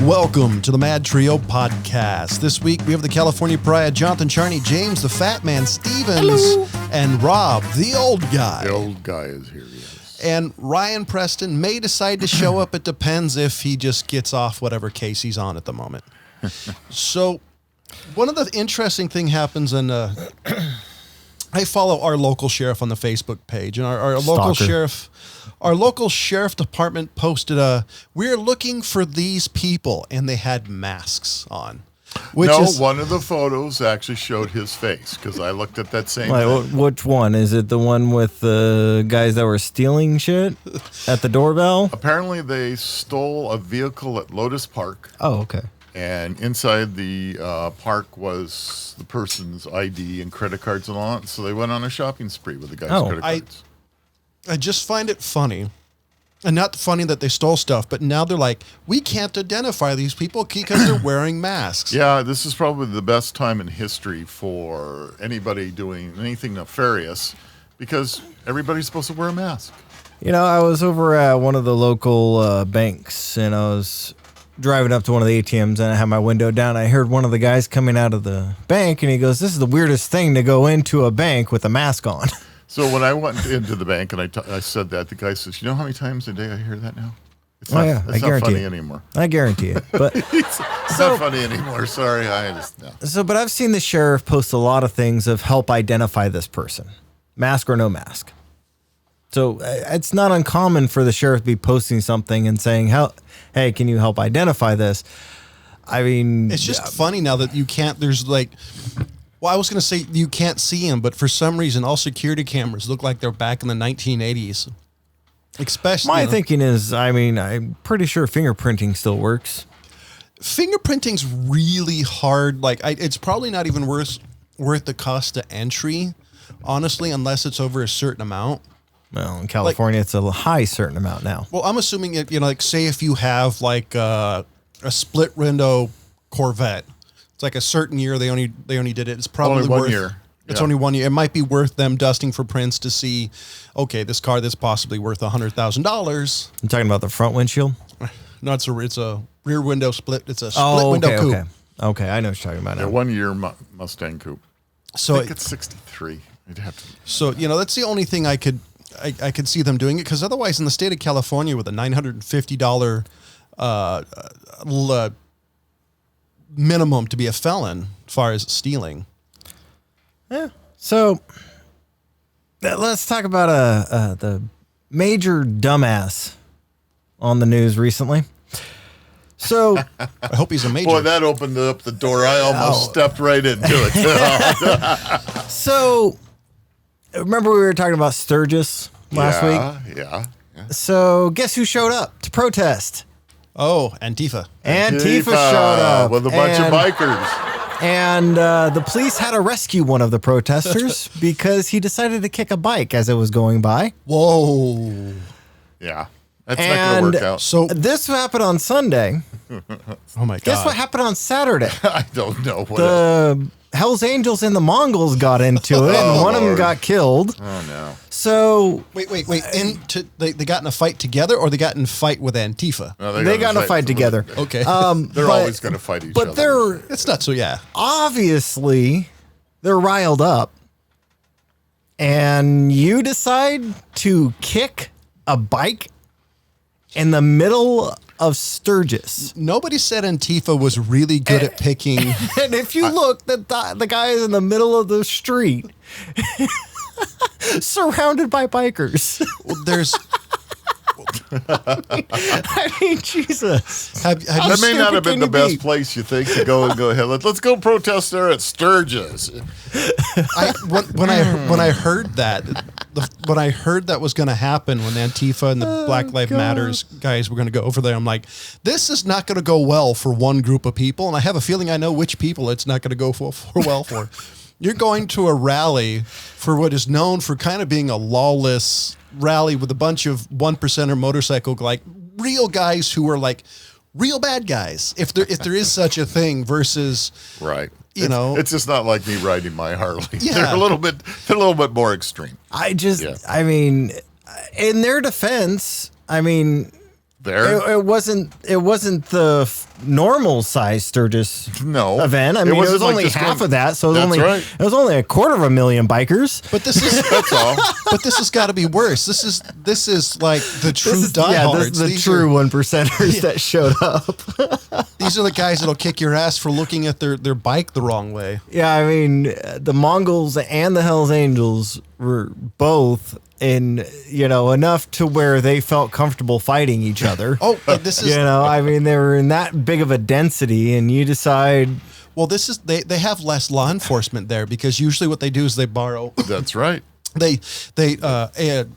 Welcome to the MadTrio podcast. This week we have the California Pariah, Jonathan Charney, James the Fat Man Stevens, hello, and Rob the Old Guy. The old guy is here, yes. And Ryan Preston may decide to show up. It depends if he just gets off whatever case he's on at the moment. So one of the interesting thing happens, and I follow our local sheriff on the Facebook page, and our local sheriff department posted we're looking for these people, and they had masks on. One of the photos actually showed his face, because I looked at that same thing. Which one? Is it the one with the guys that were stealing shit at the doorbell? Apparently they stole a vehicle at Lotus Park. Oh, okay. And inside the park was the person's ID and credit cards and all that. So they went on a shopping spree with the guy's credit cards. I just find it funny. And not funny that they stole stuff, but now they're like, we can't identify these people because they're wearing masks. Yeah, this is probably the best time in history for anybody doing anything nefarious, because everybody's supposed to wear a mask. You know, I was over at one of the local banks, and I was driving up to one of the ATMs, and I had my window down. I heard one of the guys coming out of the bank, and he goes, "This is the weirdest thing to go into a bank with a mask on." So when I went into the bank and I said that, the guy says, "You know how many times a day I hear that now? It's not, I guarantee funny it. anymore. I guarantee it." But it's not funny anymore. Sorry, no. But I've seen the sheriff post a lot of things of help identify this person, mask or no mask. So it's not uncommon for the sheriff to be posting something and saying, "Hey, can you help identify this?" I mean, it's just funny now that you can't. There's like. Well, I was going to say you can't see him, but for some reason, all security cameras look like they're back in the 1980s. Especially, my thinking is, I mean, I'm pretty sure fingerprinting still works. Fingerprinting's really hard. Like, it's probably not even worth the cost of entry, honestly, unless it's over a certain amount. Well, in California, it's a high certain amount now. Well, I'm assuming it. You know, like say if you have like a split window Corvette. It's like a certain year they only did it. It's probably only 1 year. It's only 1 year. It might be worth them dusting for prints to see, okay, this car that's possibly worth $100,000. I'm talking about the front windshield. No, it's a rear window split. It's a split window coupe. Okay, I know what you're talking about now. Yeah, 1 year Mustang coupe. So I think it's 63. I'd have to. So that's the only thing I could see them doing it, because otherwise in the state of California with a $950 minimum to be a felon as far as stealing. Yeah. So let's talk about the major dumbass on the news recently. So I hope he's a major. Boy, that opened up the door. I almost stepped right into it. So remember we were talking about Sturgis last week? Yeah. So guess who showed up to protest? Oh, Antifa. Antifa showed up. With a bunch of bikers. And the police had to rescue one of the protesters because he decided to kick a bike as it was going by. Whoa. Yeah. That's not going to work out. So this happened on Sunday. Oh, my God. Guess what happened on Saturday? I don't know. The Hells Angels and the Mongols got into it, and one of them got killed. Oh, no. So wait. They got in a fight together, or they got in a fight with Antifa? No, they got in a fight together. Okay. They're always going to fight each other. But it's not so, yeah. Obviously, they're riled up. And you decide to kick a bike in the middle of Sturgis. Nobody said Antifa was really good at picking. And if you look, the guy is in the middle of the street, surrounded by bikers. Well, there's. I mean, Jesus. That may not have been the best place, you think, to go ahead. Let's go protest there at Sturgis. When I heard that was going to happen, when Antifa and the Black Lives Matters guys were going to go over there, I'm like, this is not going to go well for one group of people, and I have a feeling I know which people it's not going to go for well for. You're going to a rally for what is known for kind of being a lawless rally with a bunch of 1%er motorcycle, like real guys who are like real bad guys, if there is such a thing, versus right. It's just not like me riding my Harley. Yeah. They're a little bit more extreme. I mean, in their defense, I mean, there. It wasn't the normal size Sturgis event. I mean, it was only like half of that, so it was only a quarter of a million bikers. But this is that's all. But this has got to be worse. This is like the true diehards. Yeah, the true 1%ers that showed up. These are the guys that'll kick your ass for looking at their bike the wrong way. Yeah, I mean, the Mongols and the Hells Angels were both in, enough to where they felt comfortable fighting each other. This is, I mean, they were in that big of a density, and you decide. Well, this is they have less law enforcement there because usually what they do is they borrow. That's right. They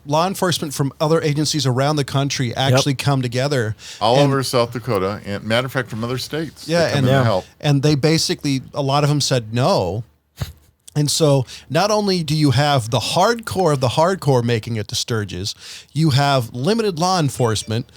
law enforcement from other agencies around the country actually come together all over South Dakota, and matter of fact, from other states. Yeah, and they basically, a lot of them said no. And so not only do you have the hardcore of the hardcore making it to Sturgis, you have limited law enforcement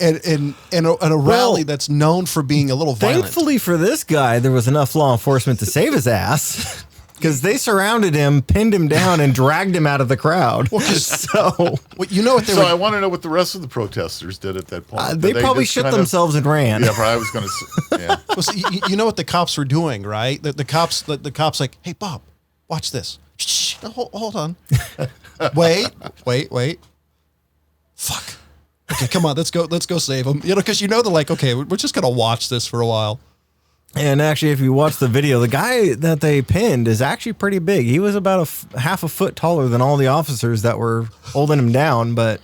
and a rally that's known for being a little violent. Thankfully for this guy, there was enough law enforcement to save his ass. Because they surrounded him, pinned him down, and dragged him out of the crowd. So I want to know what the rest of the protesters did at that point. They probably shit themselves and ran. Yeah, I was going to say. Yeah. Well, see, you know what the cops were doing, right? The cops like, hey, Bob, watch this. Shh, hold on. Wait. Fuck. Okay, come on, let's go save them. Because they're like, okay, we're just gonna watch this for a while. And actually, if you watch the video, the guy that they pinned is actually pretty big. He was about half a foot taller than all the officers that were holding him down. But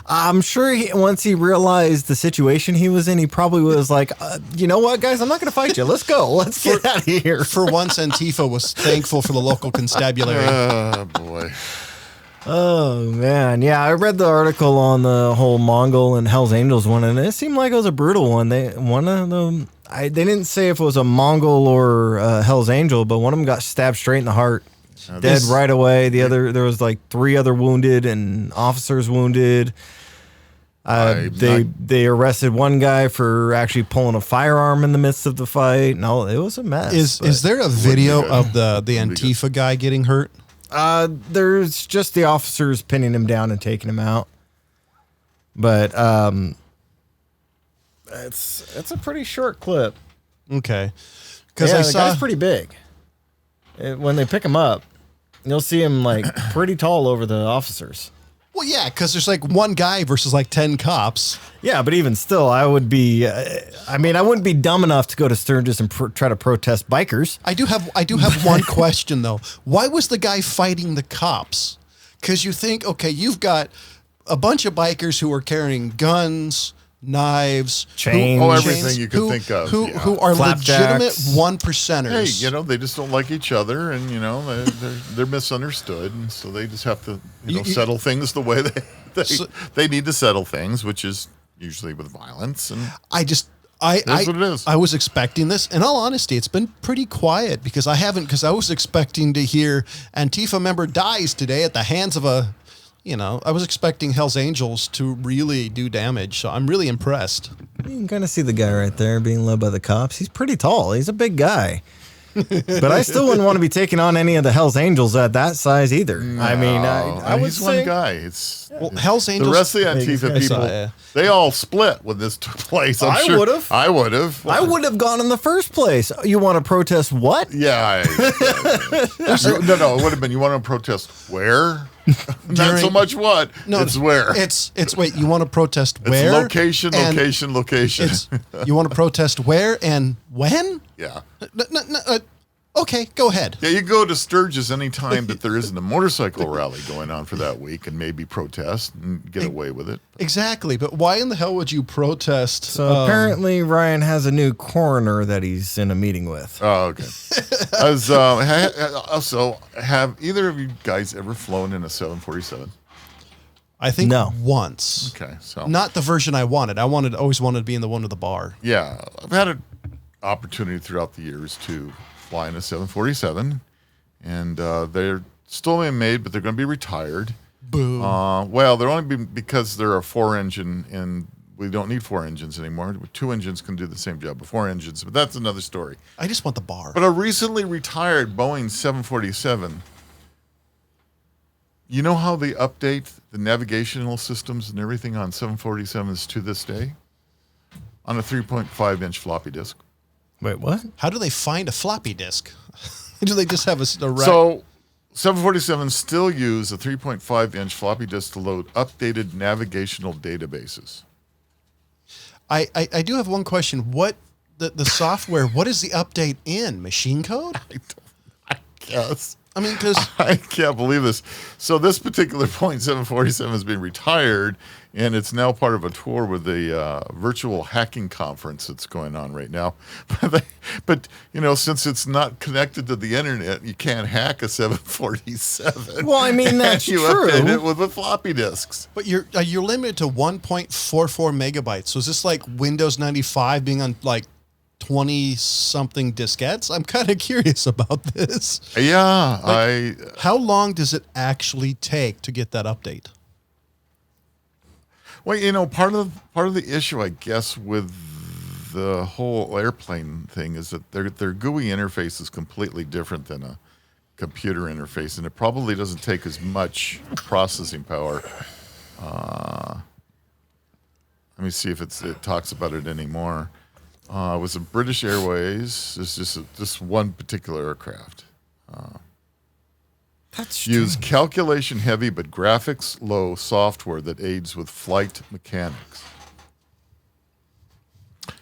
I'm sure once he realized the situation he was in, he probably was like, you know what, guys, I'm not going to fight you. Let's go. Let's get out of here. For once, Antifa was thankful for the local constabulary. Oh, boy. Oh, man. Yeah, I read the article on the whole Mongol and Hells Angels one, and it seemed like it was a brutal one. One of them, they didn't say if it was a Mongol or a Hells Angel, but one of them got stabbed straight in the heart. Dead right away. There was like 3 other wounded and officers wounded. They arrested one guy for actually pulling a firearm in the midst of the fight. No, it was a mess. Is there a video of the Antifa guy getting hurt? There's just the officers pinning him down and taking him out. But it's a pretty short clip. Okay. Because the guy's pretty big. When they pick him up, you'll see him like pretty tall over the officers. Well, yeah, because there's like one guy versus like 10 cops. Yeah, but even still, I would be. I wouldn't be dumb enough to go to Sturgis and try to protest bikers. I do have one question though. Why was the guy fighting the cops? Because you think, okay, you've got a bunch of bikers who are carrying guns, knives, chains, everything you could think of, who are legitimate 1%ers. Hey, they just don't like each other, and they're misunderstood, and so they just have to settle things the way they need to settle things, which is usually with violence. And that's what it is. I was expecting this. In all honesty, it's been pretty quiet because I was expecting to hear Antifa member dies today at the hands of a. I was expecting Hells Angels to really do damage, so I'm really impressed. You can kind of see the guy right there being led by the cops. He's pretty tall. He's a big guy. But I still wouldn't want to be taking on any of the Hells Angels at that size either. No, I would say one guy. Hells Angels. The rest of the Antifa people, they all split when this took place. I would have. I would have gone in the first place. You want to protest what? Yeah. No, it would have been. You want to protest where? Not so much what. No, it's where. It's wait. You want to protest where? It's location. You want to protest where and when? Yeah. Okay, go ahead. Yeah, you go to Sturgis anytime that there isn't a motorcycle rally going on for that week and maybe protest and get away with it. Exactly, but why in the hell would you protest? So apparently Ryan has a new coroner that he's in a meeting with. Oh, okay. Also, have either of you guys ever flown in a 747? I think once. Okay, so not the version I wanted. Always wanted to be in the one with the bar. Yeah, I've had an opportunity throughout the years to fly in a 747, and they're still being made, but they're going to be retired. Boo. Well, they're only because they're a 4-engine, and we don't need 4 engines anymore. 2 engines can do the same job with 4 engines, but that's another story. I just want the bar. But a recently retired Boeing 747, you know how they update the navigational systems and everything on 747s to this day? on a 3.5-inch floppy disk. Wait, what? How do they find a floppy disk? Do they just have a So 747s still use a 3.5-inch floppy disk to load updated navigational databases. I do have one question. What the software? What is the update in machine code? I guess. I mean, because I can't believe this. So this particular point, 747 has been retired, and it's now part of a tour with the virtual hacking conference that's going on right now. But since it's not connected to the internet, you can't hack a 747. Well, I mean, that's you true. update it with the floppy disks. But you're limited to 1.44 megabytes. So is this like Windows 95 being on like 20-something diskettes? I'm kind of curious about this. Yeah, How long does it actually take to get that update? Well, part of the issue, I guess, with the whole airplane thing is that their GUI interface is completely different than a computer interface, and it probably doesn't take as much processing power. Let me see if it talks about it anymore. It was a British Airways. It's just one particular aircraft. That's use calculation-heavy but graphics-low software that aids with flight mechanics.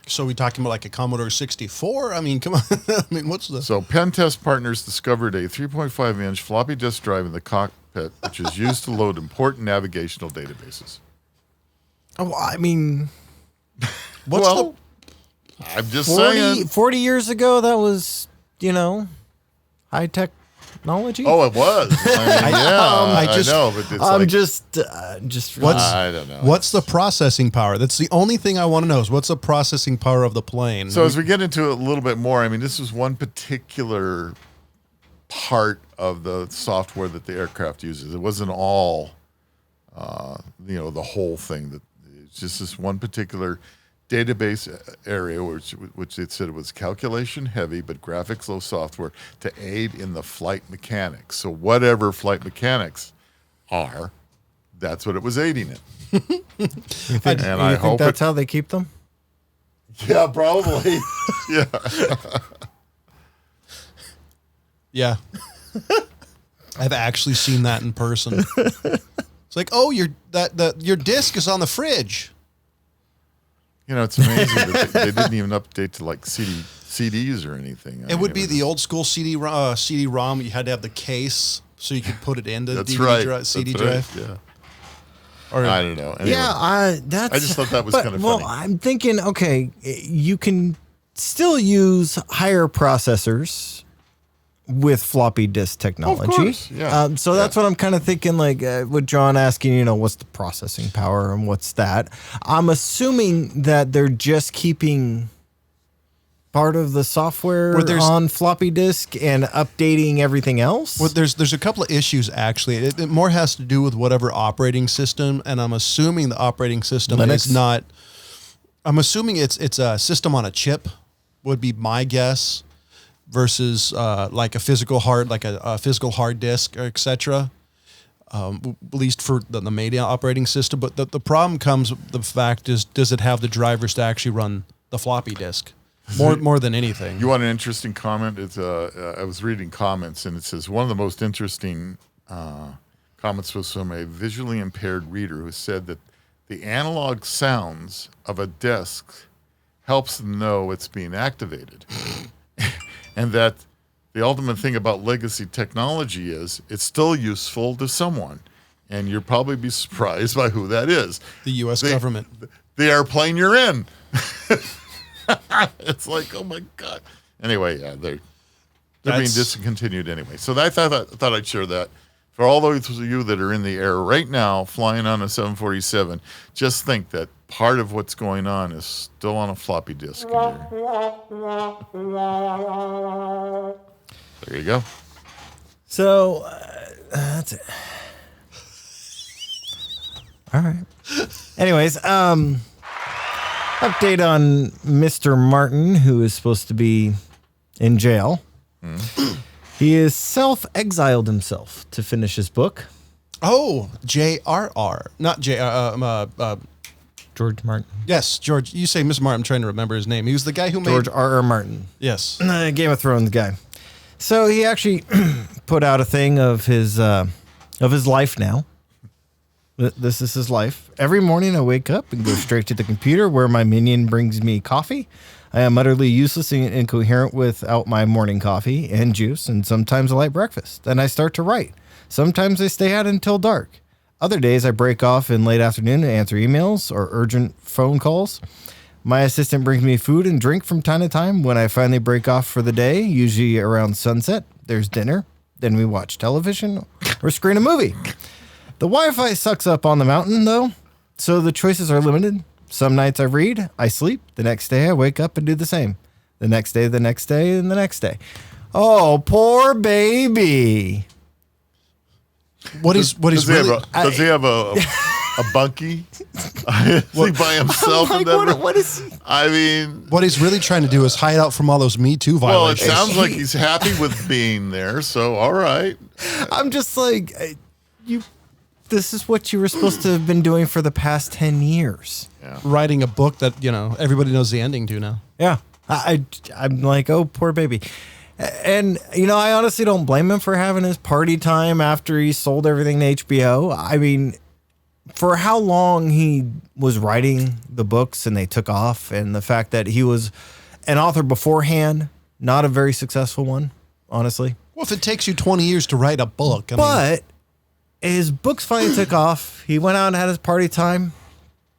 So we talking about like a Commodore 64? I mean, come on. I mean, what's the... So Pen Test Partners discovered a 3.5-inch floppy disk drive in the cockpit, which is used to load important navigational databases. Oh, I mean... I'm just saying. 40 years ago, that was, high technology. Oh, it was. I know, but it's I'm like, just I don't know. What's the processing power? That's the only thing I want to know is what's the processing power of the plane? So as we get into it a little bit more, I mean, this was one particular part of the software that the aircraft uses. It wasn't all, the whole thing. That it's just this one particular database area, which it said it was calculation heavy but graphics low software to aid in the flight mechanics. So whatever flight mechanics are, that's what it was aiding in. You think that's how they keep them? Yeah, probably. Yeah. Yeah. I've actually seen that in person. It's like, oh, your disc is on the fridge. It's amazing that they didn't even update to like CDs or anything. It would be the old school CD-ROM. You had to have the case so you could put it into the CD drive. Yeah. Or, I don't know. Anyway, Yeah, I just thought that was kind of funny. Well, I'm thinking, okay, you can still use higher processors with floppy disk technology. Of course, yeah. So that's what I'm kind of thinking, like with John asking, what's the processing power and what's that? I'm assuming that they're just keeping part of the software on floppy disk and updating everything else. Well, there's a couple of issues, actually. It more has to do with whatever operating system, and I'm assuming the operating system Linux? is not... I'm assuming it's a system on a chip, would be my guess, versus like a physical hard disk, or et cetera. At least for the media operating system. But the problem comes with the fact is, does it have the drivers to actually run the floppy disk? More than anything. You want an interesting comment? It's I was reading comments, and it says one of the most interesting comments was from a visually impaired reader who said that the analog sounds of a disk helps them know it's being activated. And that the ultimate thing about legacy technology is it's still useful to someone. And you'll probably be surprised by who that is. The U.S. government. The airplane you're in. It's like, oh my God. Anyway, yeah, they're being discontinued anyway. So I thought I'd share that. For all those of you that are in the air right now flying on a 747, just think that part of what's going on is still on a floppy disk. There you go. So that's it. All right. Anyways, update on Mr. Martin, who is supposed to be in jail. He is self-exiled himself to finish his book. Oh, J.R.R. Not J. George Martin. Yes, George. You say Miss Martin. I'm trying to remember his name. He was the guy who made George R.R. Martin. Yes, Game of Thrones guy. So he actually put out a thing of his life now. This is his life. Every morning I wake up and go straight to the computer where my minion brings me coffee. I am utterly useless and incoherent without my morning coffee and juice, and sometimes a light breakfast. Then I start to write. Sometimes I stay out until dark. Other days I break off in late afternoon to answer emails or urgent phone calls. My assistant brings me food and drink from time to time. When I finally break off for the day, usually around sunset, there's dinner. Then we watch television or screen a movie. The Wi-Fi sucks up on the mountain, though, so the choices are limited. Some nights I read, I sleep. The next day I wake up and do the same. The next day, and the next day. Oh, poor baby. Does he have a bunkie? Is he by himself? Like, what is he? I mean, what he's really trying to do is hide out from all those Me Too violations. Well, it sounds like he's happy with being there. So, all right. I'm just like, this is what you were supposed to have been doing for the past 10 years. Yeah. Writing a book that, everybody knows the ending to now. Yeah. I'm like, oh, poor baby. And, I honestly don't blame him for having his party time after he sold everything to HBO. I mean, for how long he was writing the books and they took off, and the fact that he was an author beforehand, not a very successful one, honestly. Well, if it takes you 20 years to write a book. But his books finally took off. He went out and had his party time.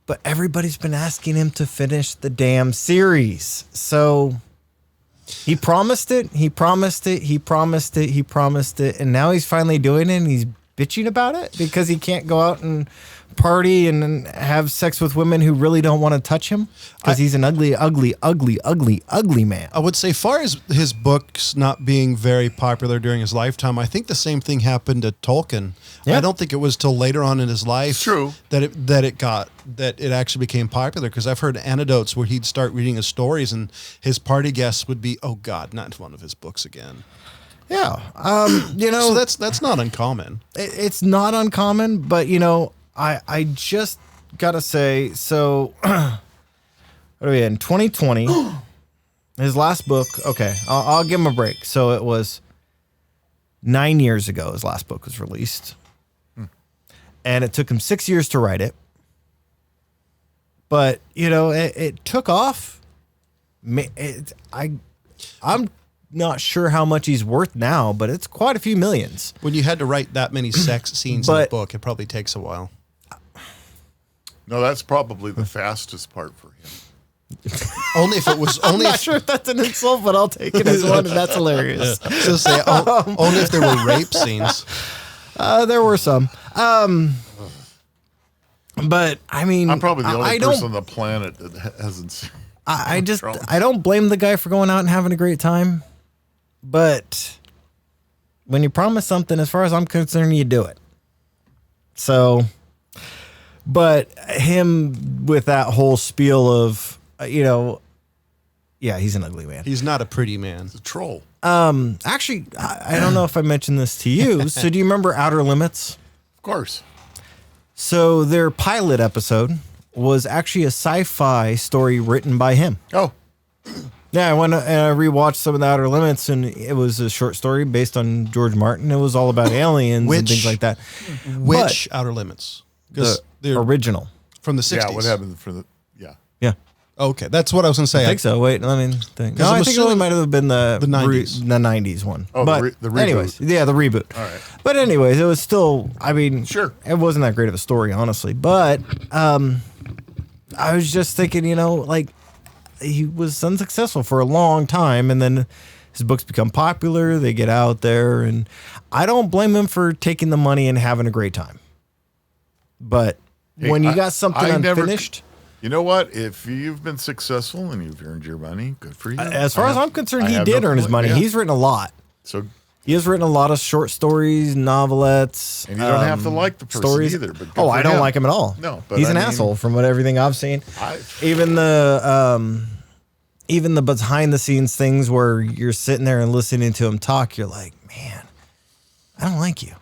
But everybody's been asking him to finish the damn series. So he promised it. And now he's finally doing it, and he's bitching about it because he can't go out and party and have sex with women who really don't want to touch him because he's an ugly man. I would say, far as his books not being very popular during his lifetime, I think the same thing happened to Tolkien. Yeah. I don't think it was till later on in his life that it actually became popular, because I've heard anecdotes where he'd start reading his stories and his party guests would be, oh God, not one of his books again. Yeah. So that's not uncommon. It's not uncommon, but I just gotta say, so what are we in 2020? His last book. Okay, I'll give him a break. So it was 9 years ago his last book was released, and it took him 6 years to write it. But it took off. I'm not sure how much he's worth now, but it's quite a few millions. When you had to write that many sex scenes in a book, it probably takes a while. No, that's probably the fastest part for him. Only if it was only. I'm not sure if that's an insult, but I'll take it as one, and that's hilarious. So say only if there were rape scenes. There were some. But I mean, I'm probably the only person on the planet that hasn't seen. I don't blame the guy for going out and having a great time, but when you promise something, as far as I'm concerned, you do it. So, but him with that whole spiel of, yeah, he's an ugly man. He's not a pretty man. He's a troll. Actually, I don't know if I mentioned this to you. So do you remember Outer Limits? Of course. So their pilot episode was actually a sci-fi story written by him. Oh. Yeah, I went and I rewatched some of the Outer Limits, and it was a short story based on George Martin. It was all about aliens and things like that. Which Outer Limits? The original. From the 60s. Yeah, what happened for the... Yeah. Okay, that's what I was going to say. I think so. Wait, let me think. No, I think it might have been the 90s. The 90s one. Oh, but the reboot. Anyways, yeah, the reboot. All right. But anyways, it was still, I mean... Sure. It wasn't that great of a story, honestly. But I was just thinking, he was unsuccessful for a long time, and then his books become popular. They get out there, and I don't blame him for taking the money and having a great time. But when you got something unfinished... You know what? If you've been successful and you've earned your money, good for you. As far as I'm concerned, he did earn his money. Yeah. He's written a lot. So he has written a lot of short stories, novelettes. And you don't have to like the person stories either. But I don't like him at all. No, but he's an asshole from everything I've seen. Even the behind the scenes things where you're sitting there and listening to him talk, you're like, man, I don't like you.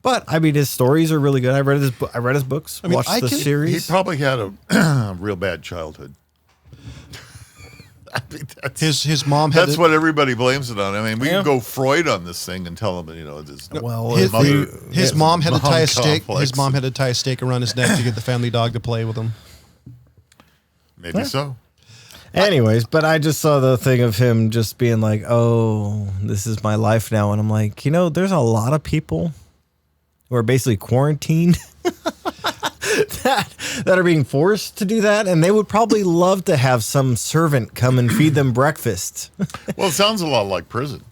But I mean, his stories are really good. I read his books. I watched the series. He probably had a real bad childhood. I mean, his mom had. That's what everybody blames it on. I mean, we can go Freud on this thing and tell him, his mom had to tie a stake. His mom had to tie a stake around his neck to get the family dog to play with him. Maybe so. Anyways, but I just saw the thing of him just being like, "Oh, this is my life now," and I'm like, there's a lot of people who are basically quarantined. that are being forced to do that, and they would probably love to have some servant come and feed them breakfast. Well, it sounds a lot like prison.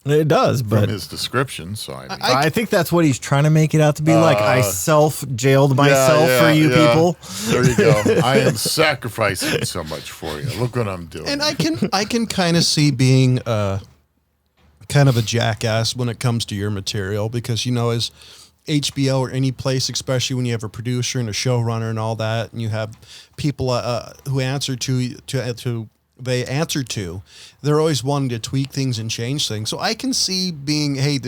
It does, but from his description. So I think that's what he's trying to make it out to be like. I self-jailed myself for you people. There you go. I am sacrificing so much for you. Look what I'm doing. And I can kind of see being kind of a jackass when it comes to your material, because as HBO or any place, especially when you have a producer and a showrunner and all that, and you have people who answer they're always wanting to tweak things and change things. So I can see being, hey,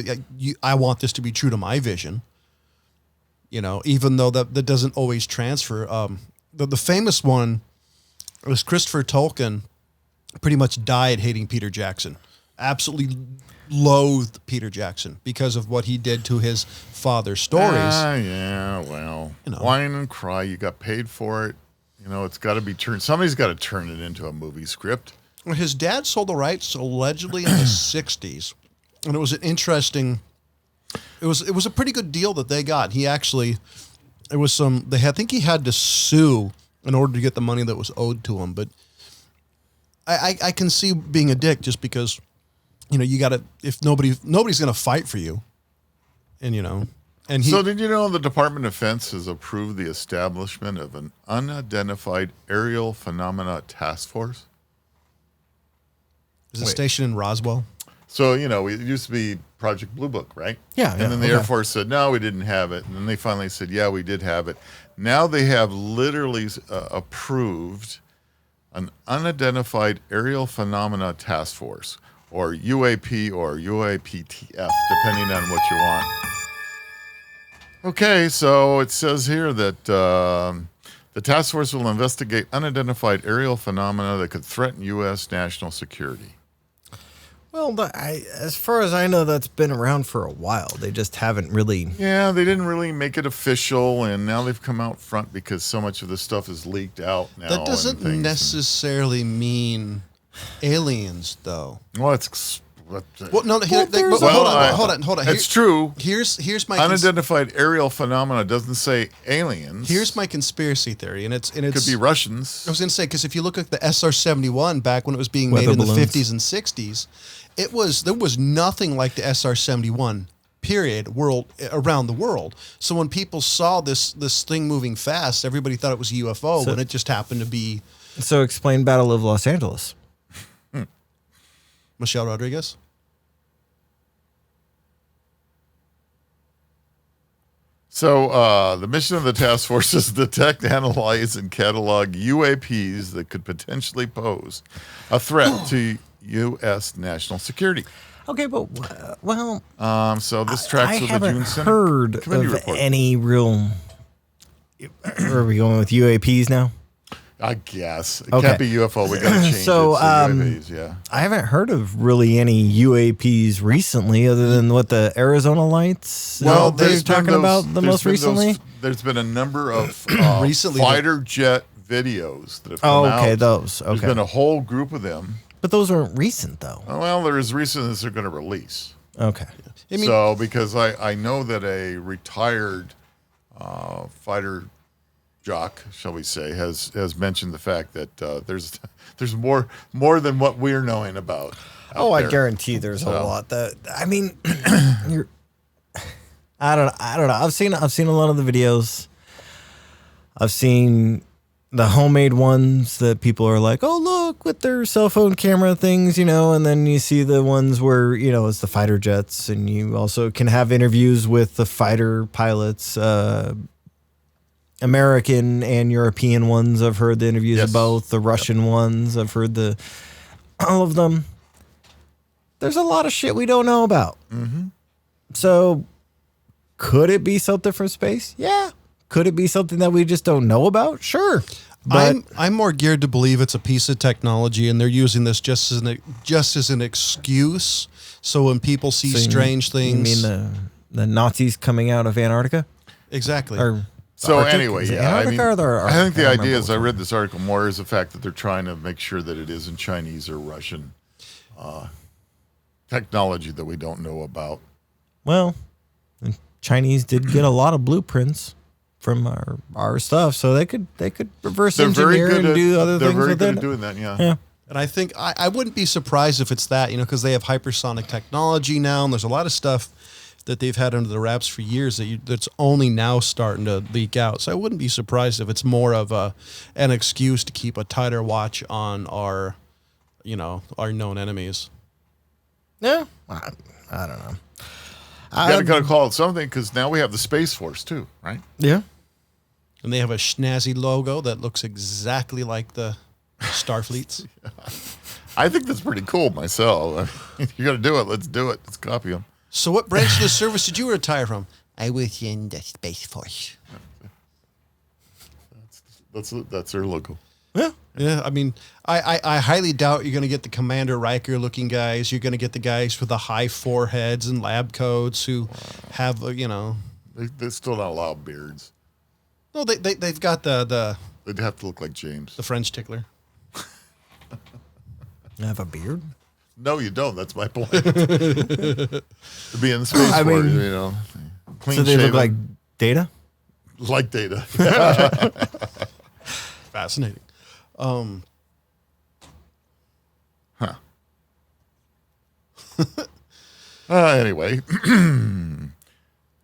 I want this to be true to my vision, even though that doesn't always transfer. The famous one was Christopher Tolkien pretty much died hating Peter Jackson. Absolutely loathed Peter Jackson because of what he did to his father's stories. Whine and cry. You got paid for it. It's got to be turned. Somebody's got to turn it into a movie script. Well, his dad sold the rights allegedly in the 60s. And it was an interesting, it was a pretty good deal that they got. He actually, I think he had to sue in order to get the money that was owed to him. But I can see being a dick just because, you got to, if nobody's going to fight for you. And, so did you know the Department of Defense has approved the establishment of an unidentified aerial phenomena task force? Is it stationed in Roswell? So, it used to be Project Blue Book, right? Yeah. And then the Air Force said, no, we didn't have it. And then they finally said, yeah, we did have it. Now they have literally approved an unidentified aerial phenomena task force, or UAP or UAPTF, depending on what you want. Okay, so it says here that the task force will investigate unidentified aerial phenomena that could threaten U.S. national security. Well, as far as I know, that's been around for a while. They just haven't really... Yeah, they didn't really make it official, and now they've come out front because so much of this stuff is leaked out now. That doesn't necessarily mean aliens, though. Well, it's... hold on. It's true. Here's my unidentified aerial phenomena doesn't say aliens. Here's my conspiracy theory, and it could be Russians. I was going to say, because if you look at the SR-71 back when it was being made in the 50s and 60s, there was nothing like the SR-71 period around the world. So when people saw this thing moving fast, everybody thought it was a UFO when it just happened to be. So explain Battle of Los Angeles. Michelle Rodriguez. So the mission of the task force is to detect, analyze, and catalog UAPs that could potentially pose a threat to U.S. national security. Okay, but so this tracks with the June Senate heard committee of report. Any real. Are we going with UAPs now? I guess it can't be UFO. We got to change it to UAPs. Yeah, I haven't heard of really any UAPs recently, other than what the Arizona Lights. Well, they're talking about the most recently. There's been a number of fighter jet videos that have come out. Okay, those. Okay, there's been a whole group of them. But those aren't recent, though. Well, they're as recent as they're going to release. Okay. So because I know that a retired fighter jock, shall we say, has mentioned the fact that there's more than what we're knowing about. I guarantee there's a lot. I don't know. I've seen a lot of the videos. I've seen the homemade ones that people are like, oh, look, with their cell phone camera things, and then you see the ones where, it's the fighter jets, and you also can have interviews with the fighter pilots, American and European ones. I've heard the interviews of both. The Russian ones, I've heard all of them. There's a lot of shit we don't know about. Mm-hmm. So Could it be something from space? Yeah. Could it be something that we just don't know about? Sure. But I'm more geared to believe it's a piece of technology, and they're using this just as an excuse. So when people see strange things, you mean the Nazis coming out of Antarctica? Exactly. So Arctic? anyway, yeah, I think the idea is, I read this article more, is the fact that they're trying to make sure that it isn't Chinese or Russian technology that we don't know about. Well, the Chinese did get a lot of blueprints from our stuff, so they could reverse engineer and do other things. They're very good at doing that. Yeah. And I think I wouldn't be surprised if it's that, because they have hypersonic technology now, and there's a lot of stuff that they've had under the wraps for years that's only now starting to leak out. So I wouldn't be surprised if it's more of an excuse to keep a tighter watch on our known enemies. Yeah, I don't know. You got to call it something, because now we have the Space Force too, right? Yeah. And they have a snazzy logo that looks exactly like the Starfleet's. I think that's pretty cool myself. You got to do it. Let's do it. Let's copy them. So what branch of the service did you retire from? I was in the Space Force. That's their logo. Yeah. I mean, I highly doubt you're going to get the Commander Riker looking guys. You're going to get the guys with the high foreheads and lab coats who have, They still not allow beards. No, they've got the They'd have to look like James. the French tickler. You have a beard? No, you don't. That's my point. To be in the Space Force, clean So they shaven, look like Data? like Data. Fascinating. Anyway,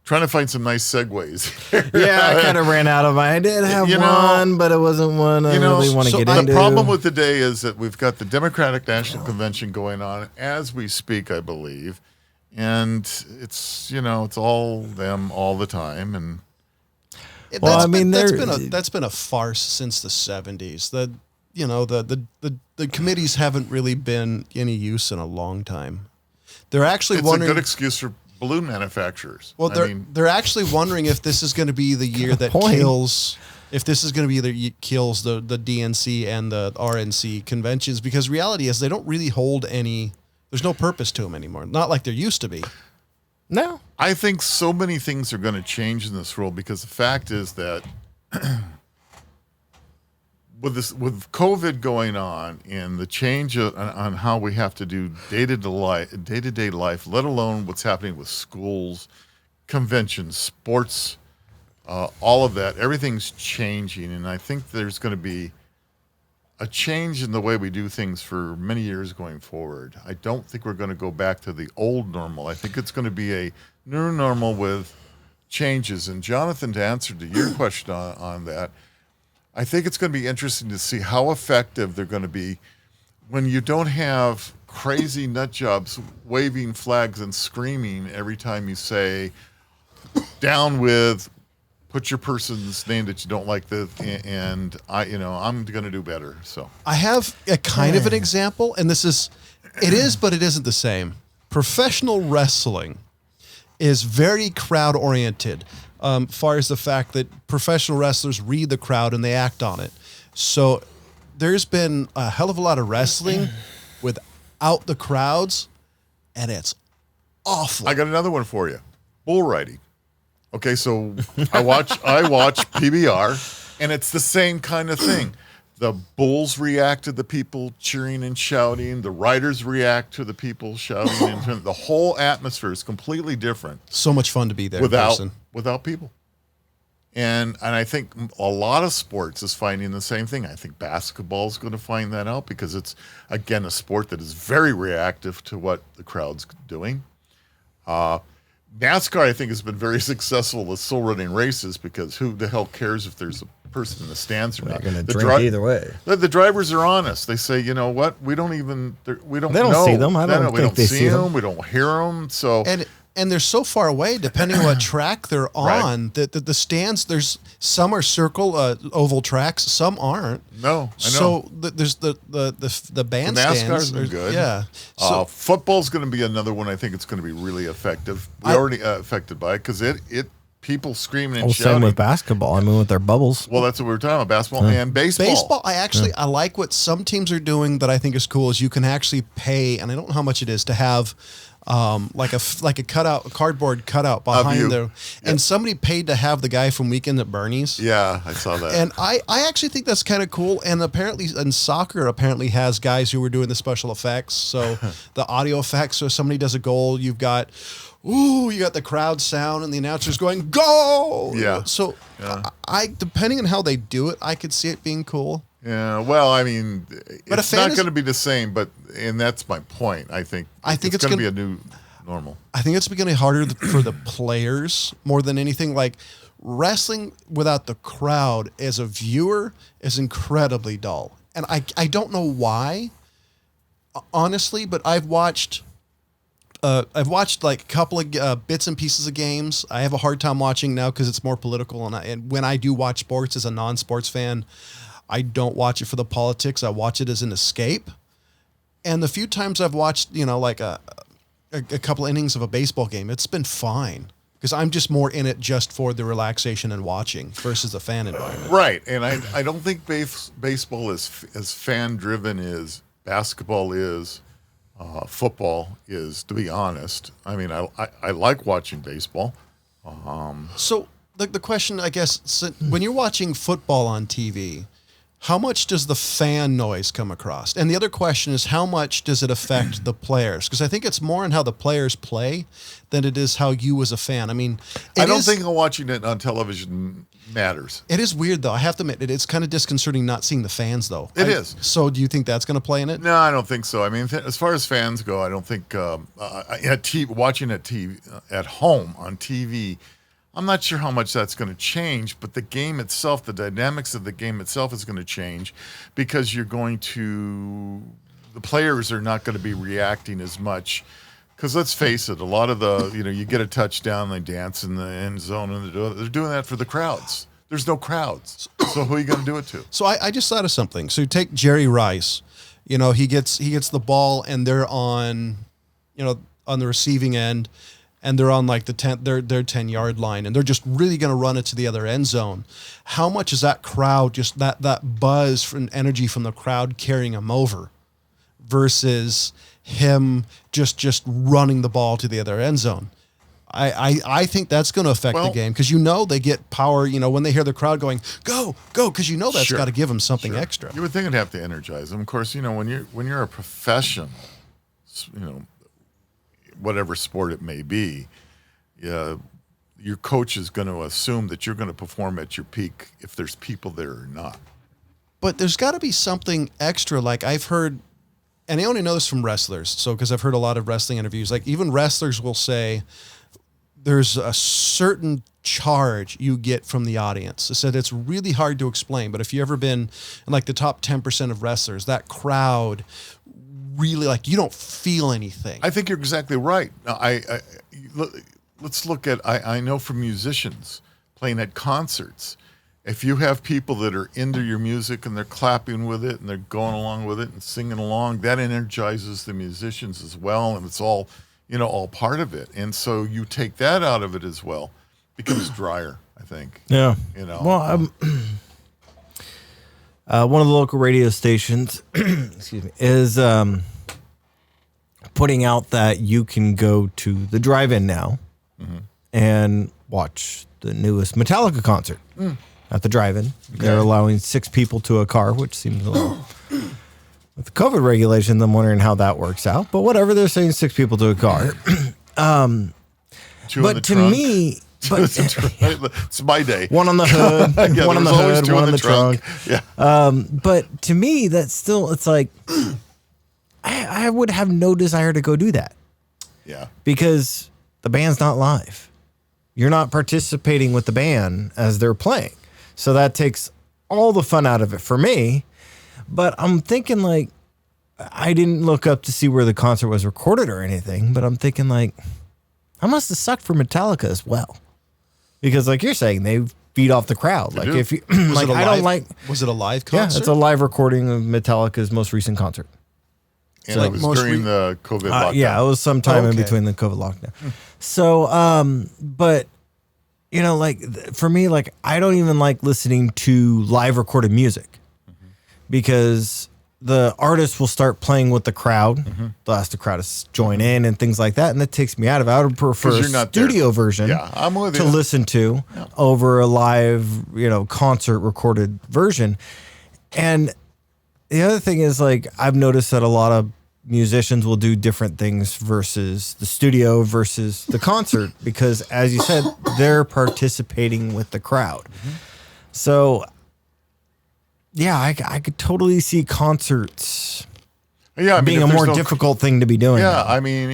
trying to find some nice segues. Yeah, I kind of ran out of my. I did have one, but it wasn't one I really want to get the into. The problem with today is that we've got the Democratic National Convention going on as we speak, I believe, and it's it's all them all the time, and that's been a farce since the 70s. The committees haven't really been any use in a long time. They're actually it's wondering. A good excuse for balloon manufacturers. Well, they're actually wondering if this is going to be the year that kills. If this is going to be the kills the DNC and the RNC conventions, because reality is they don't really hold any. There's no purpose to them anymore. Not like there used to be. No, I think so many things are going to change in this world, because the fact is that with COVID going on and the change on how we have to do day-to-day life, let alone what's happening with schools, conventions, sports, all of that, everything's changing. And I think there's going to be a change in the way we do things for many years going forward. I don't think we're going to go back to the old normal. I think it's going to be a new normal with changes. And Jonathan, to answer to your question on that, I think it's going to be interesting to see how effective they're going to be when you don't have crazy nut jobs waving flags and screaming every time you say, down with, put your person's name that you don't like, and I'm going to do better. So I have a kind of an example, and it is, but it isn't the same. Professional wrestling is very crowd oriented. Far as the fact that professional wrestlers read the crowd and they act on it. So there's been a hell of a lot of wrestling without the crowds, and it's awful. I got another one for you. Bull riding. Okay, so I watch PBR, and it's the same kind of thing. The bulls react to the people cheering and shouting. The riders react to the people shouting. And the whole atmosphere is completely different. So much fun to be there without people. And I think a lot of sports is finding the same thing. I think basketball is going to find that out, because it's, again, a sport that is very reactive to what the crowd's doing. NASCAR, I think, has been very successful with still running races, because who the hell cares if there's a person in the stands or not? They're going to drink either way. The drivers are honest. They say, you know what? We don't They don't see them. We don't see them. We don't hear them. So And they're so far away, depending on what track they're on, that the stands, some are circle, oval tracks, some aren't. No, I know. So there's the bandstands. NASCAR's been good. Yeah. So Football's going to be another one. I think it's going to be really effective. We're already affected by it because it people screaming and shouting. Same with basketball. I mean, with their bubbles. Well, that's what we were talking about, basketball and baseball. Baseball, I like what some teams are doing that I think is cool is you can actually pay, and I don't know how much it is, to have like a cardboard cutout behind there. And somebody paid to have the guy from Weekend at Bernie's. Yeah, I saw that. And I actually think that's kind of cool. And apparently, and soccer apparently has guys who were doing the special effects. So the audio effects, so if somebody does a goal, you got the crowd sound and the announcers going, "Go!" Yeah. So I depending on how they do it, I could see it being cool. Yeah, well, I mean, it's not going to be the same, and that's my point. I think it's going to be a new normal. I think it's becoming harder for the players more than anything. Like wrestling without the crowd as a viewer is incredibly dull, and I don't know why, honestly. But I've watched like a couple of bits and pieces of games. I have a hard time watching now because it's more political, and when I do watch sports as a non-sports fan, I don't watch it for the politics. I watch it as an escape. And the few times I've watched, like a couple innings of a baseball game, it's been fine because I'm just more in it just for the relaxation and watching versus the fan environment. Right. And I don't think baseball is as fan driven as basketball is, football is, to be honest. I mean, I like watching baseball. So the question, I guess, when you're watching football on TV, how much does the fan noise come across? And the other question is, how much does it affect the players? Because I think it's more in how the players play than it is how you as a fan. I mean, I don't think watching it on television matters. It is weird, though. I have to admit, it's kind of disconcerting not seeing the fans, though. It is. So do you think that's going to play in it? No, I don't think so. I mean, as far as fans go, I don't think watching at home on TV, I'm not sure how much that's going to change, but the game itself, the dynamics of the game itself is going to change because the players are not going to be reacting as much. Because let's face it, a lot of you get a touchdown, they dance in the end zone, and they're doing that for the crowds. There's no crowds. So who are you going to do it to? So I just thought of something. So you take Jerry Rice, he gets the ball and they're on the receiving end, and they're on like their 10-yard line, and they're just really going to run it to the other end zone. How much is that crowd, just that buzz from energy from the crowd carrying him over versus him just running the ball to the other end zone? I think that's going to affect the game because they get power. When they hear the crowd going go because that's got to give them something extra. You would think it'd have to energize them. Of course, when you're a professional, whatever sport it may be, your coach is going to assume that you're going to perform at your peak if there's people there or not. But there's got to be something extra. Like I've heard, and I only know this from wrestlers, so because I've heard a lot of wrestling interviews, like even wrestlers will say there's a certain charge you get from the audience. I said it's really hard to explain, but if you've ever been in like the top 10% of wrestlers, that crowd really, like, you don't feel anything. I think you're exactly right. Let's look at, I know from musicians playing at concerts, if you have people that are into your music and they're clapping with it and they're going along with it and singing along, that energizes the musicians as well, and it's all part of it. And so you take that out of it as well, it becomes drier, I think. Yeah. Well, one of the local radio stations, excuse me, is putting out that you can go to the drive-in now and watch the newest Metallica concert at the drive-in. Okay. They're allowing 6 people to a car, which seems a little... With the COVID regulations, I'm wondering how that works out. But whatever, they're saying 6 people to a car. But to me... But it's my day. One on the hood, one on the hood, one on the trunk. Yeah. But to me, that's still, it's like, I would have no desire to go do that. Yeah. Because the band's not live. You're not participating with the band as they're playing. So that takes all the fun out of it for me. But I'm thinking, like, I didn't look up to see where the concert was recorded or anything, but I'm thinking, like, I must have sucked for Metallica as well, because like you're saying, they feed off the crowd. Like if you like, I don't like. Was it a live concert? Yeah, it's a live recording of Metallica's most recent concert. And so it was during the COVID lockdown. Yeah, it was sometime in between the COVID lockdown. So, but you know, like for me, like I don't even like listening to live recorded music because the artist will start playing with the crowd. They'll ask the crowd to join in and things like that, and that takes me out of it. I would prefer a studio version I'm with you. to listen to over a live, concert recorded version. And the other thing is, like, I've noticed that a lot of musicians will do different things versus the studio versus the concert because, as you said, they're participating with the crowd. So, yeah, I could totally see concerts being a more difficult thing to be doing. Yeah, I mean,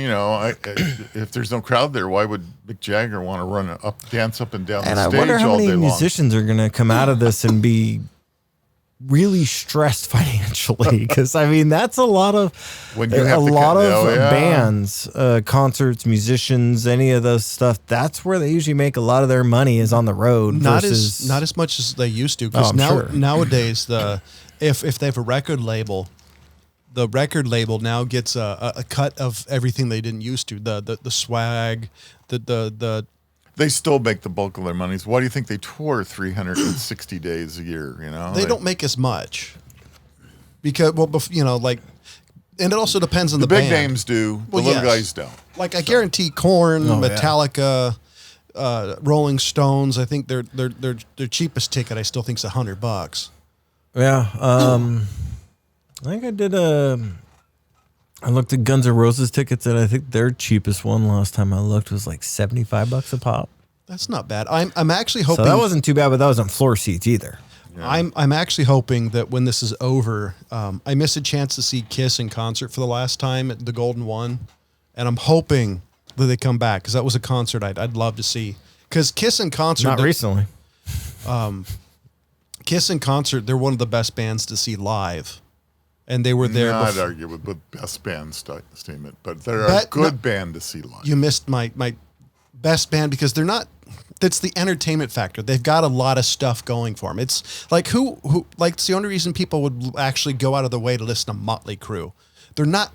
if there's no crowd there, why would Mick Jagger want to dance up and down the stage all day long? And I wonder how many musicians are going to come out of this and be really stressed financially, because I mean that's a lot of bands, concerts, musicians, any of those stuff. That's where they usually make a lot of their money is on the road. Not as much as they used to, because nowadays if they have a record label, the record label now gets a cut of everything they didn't used to. The swag, the They still make the bulk of their money. So why do you think they tour 360 days a year? They don't make as much because, and it also depends on the big band. names do. The little guys don't. Like I guarantee Korn, Metallica, Rolling Stones. I think their cheapest ticket I still think is $100. Yeah, I think I did I looked at Guns N' Roses tickets, and I think their cheapest one last time I looked was like $75 a pop. That's not bad. I'm actually hoping. So that wasn't too bad, but that wasn't floor seats either. Yeah. I'm actually hoping that when this is over, I missed a chance to see Kiss in concert for the last time at the Golden One, and I'm hoping that they come back because that was a concert I'd love to see. Because Kiss in concert, not recently. Kiss in concert, they're one of the best bands to see live. And they were there. I'd argue with best band statement, but they're a good band to see live. You missed my best band because they're not. That's the entertainment factor. They've got a lot of stuff going for them. It's like it's the only reason people would actually go out of their way to listen to Motley Crue. They're not.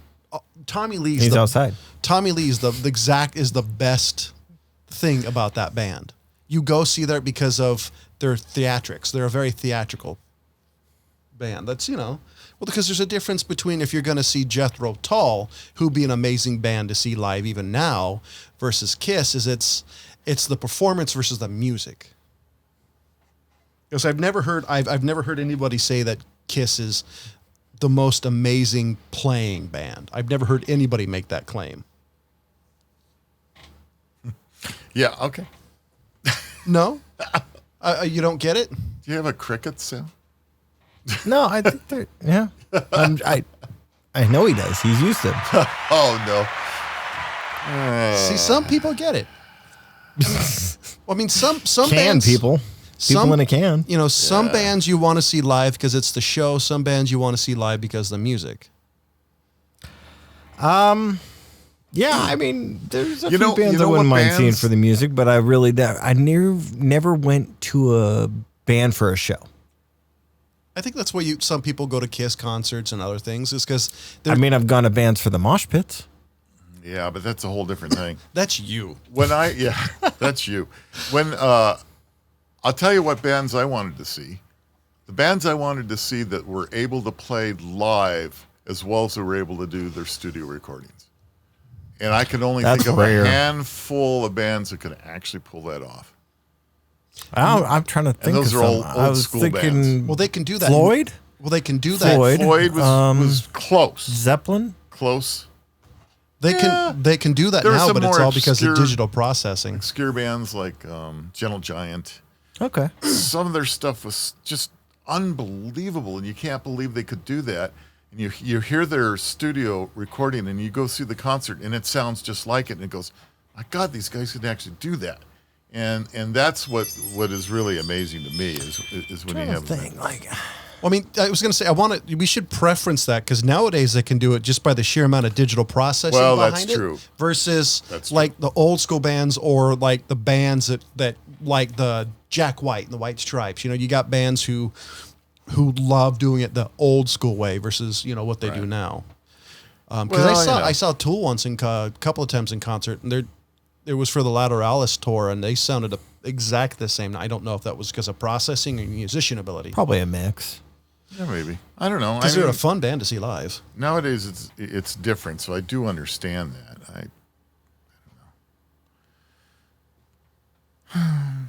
Tommy Lee's He's outside. Tommy Lee's the best thing about that band. You go see that because of their theatrics. They're a very theatrical band. That's Well, because there's a difference between if you're going to see Jethro Tull, who'd be an amazing band to see live even now, versus Kiss, is it's the performance versus the music. Because I've never heard anybody say that Kiss is the most amazing playing band. I've never heard anybody make that claim. Yeah. Okay. No, you don't get it. Do you have a cricket sound? No, I think they're I know he does. He's used to it. Oh no. See, some people get it. I mean, some bands, people in a can. Some bands you want to see live because it's the show. Some bands you want to see live because of the music. Yeah, I mean, there's a few bands I wouldn't mind seeing for the music, but I never went to a band for a show. I think that's why some people go to Kiss concerts and other things is because I've gone to bands for the mosh pits. Yeah, but that's a whole different thing. That's you. That's you. When I'll tell you what bands I wanted to see. The bands I wanted to see that were able to play live as well as they were able to do their studio recordings. And I can only think of a handful of bands that could actually pull that off. I'm trying to think. And those are old school bands. Well, they can do that. Floyd? Well, they can do that. Floyd was close. Zeppelin? Close. They can do that now, but it's all because of digital processing. Obscure bands like Gentle Giant. Okay. Some of their stuff was just unbelievable, and you can't believe they could do that. And you hear their studio recording, and you go see the concert, and it sounds just like it. And it goes, my God, these guys can actually do that. And that's what is really amazing to me is when you have thing like Well, I mean, I was going to say, we should preference that because nowadays they can do it just by the sheer amount of digital processing behind that's it true. versus like the old school bands or like the bands that like the Jack White and the White Stripes. You got bands who love doing it the old school way versus, what they do now. Because I saw Tool once a couple of times in concert, and it was for the Lateralis tour, and they sounded exactly the same. I don't know if that was because of processing or musician ability. Probably a mix. Yeah, maybe. I don't know. Because they're a fun band to see live. Nowadays, it's different, so I do understand that. I don't know.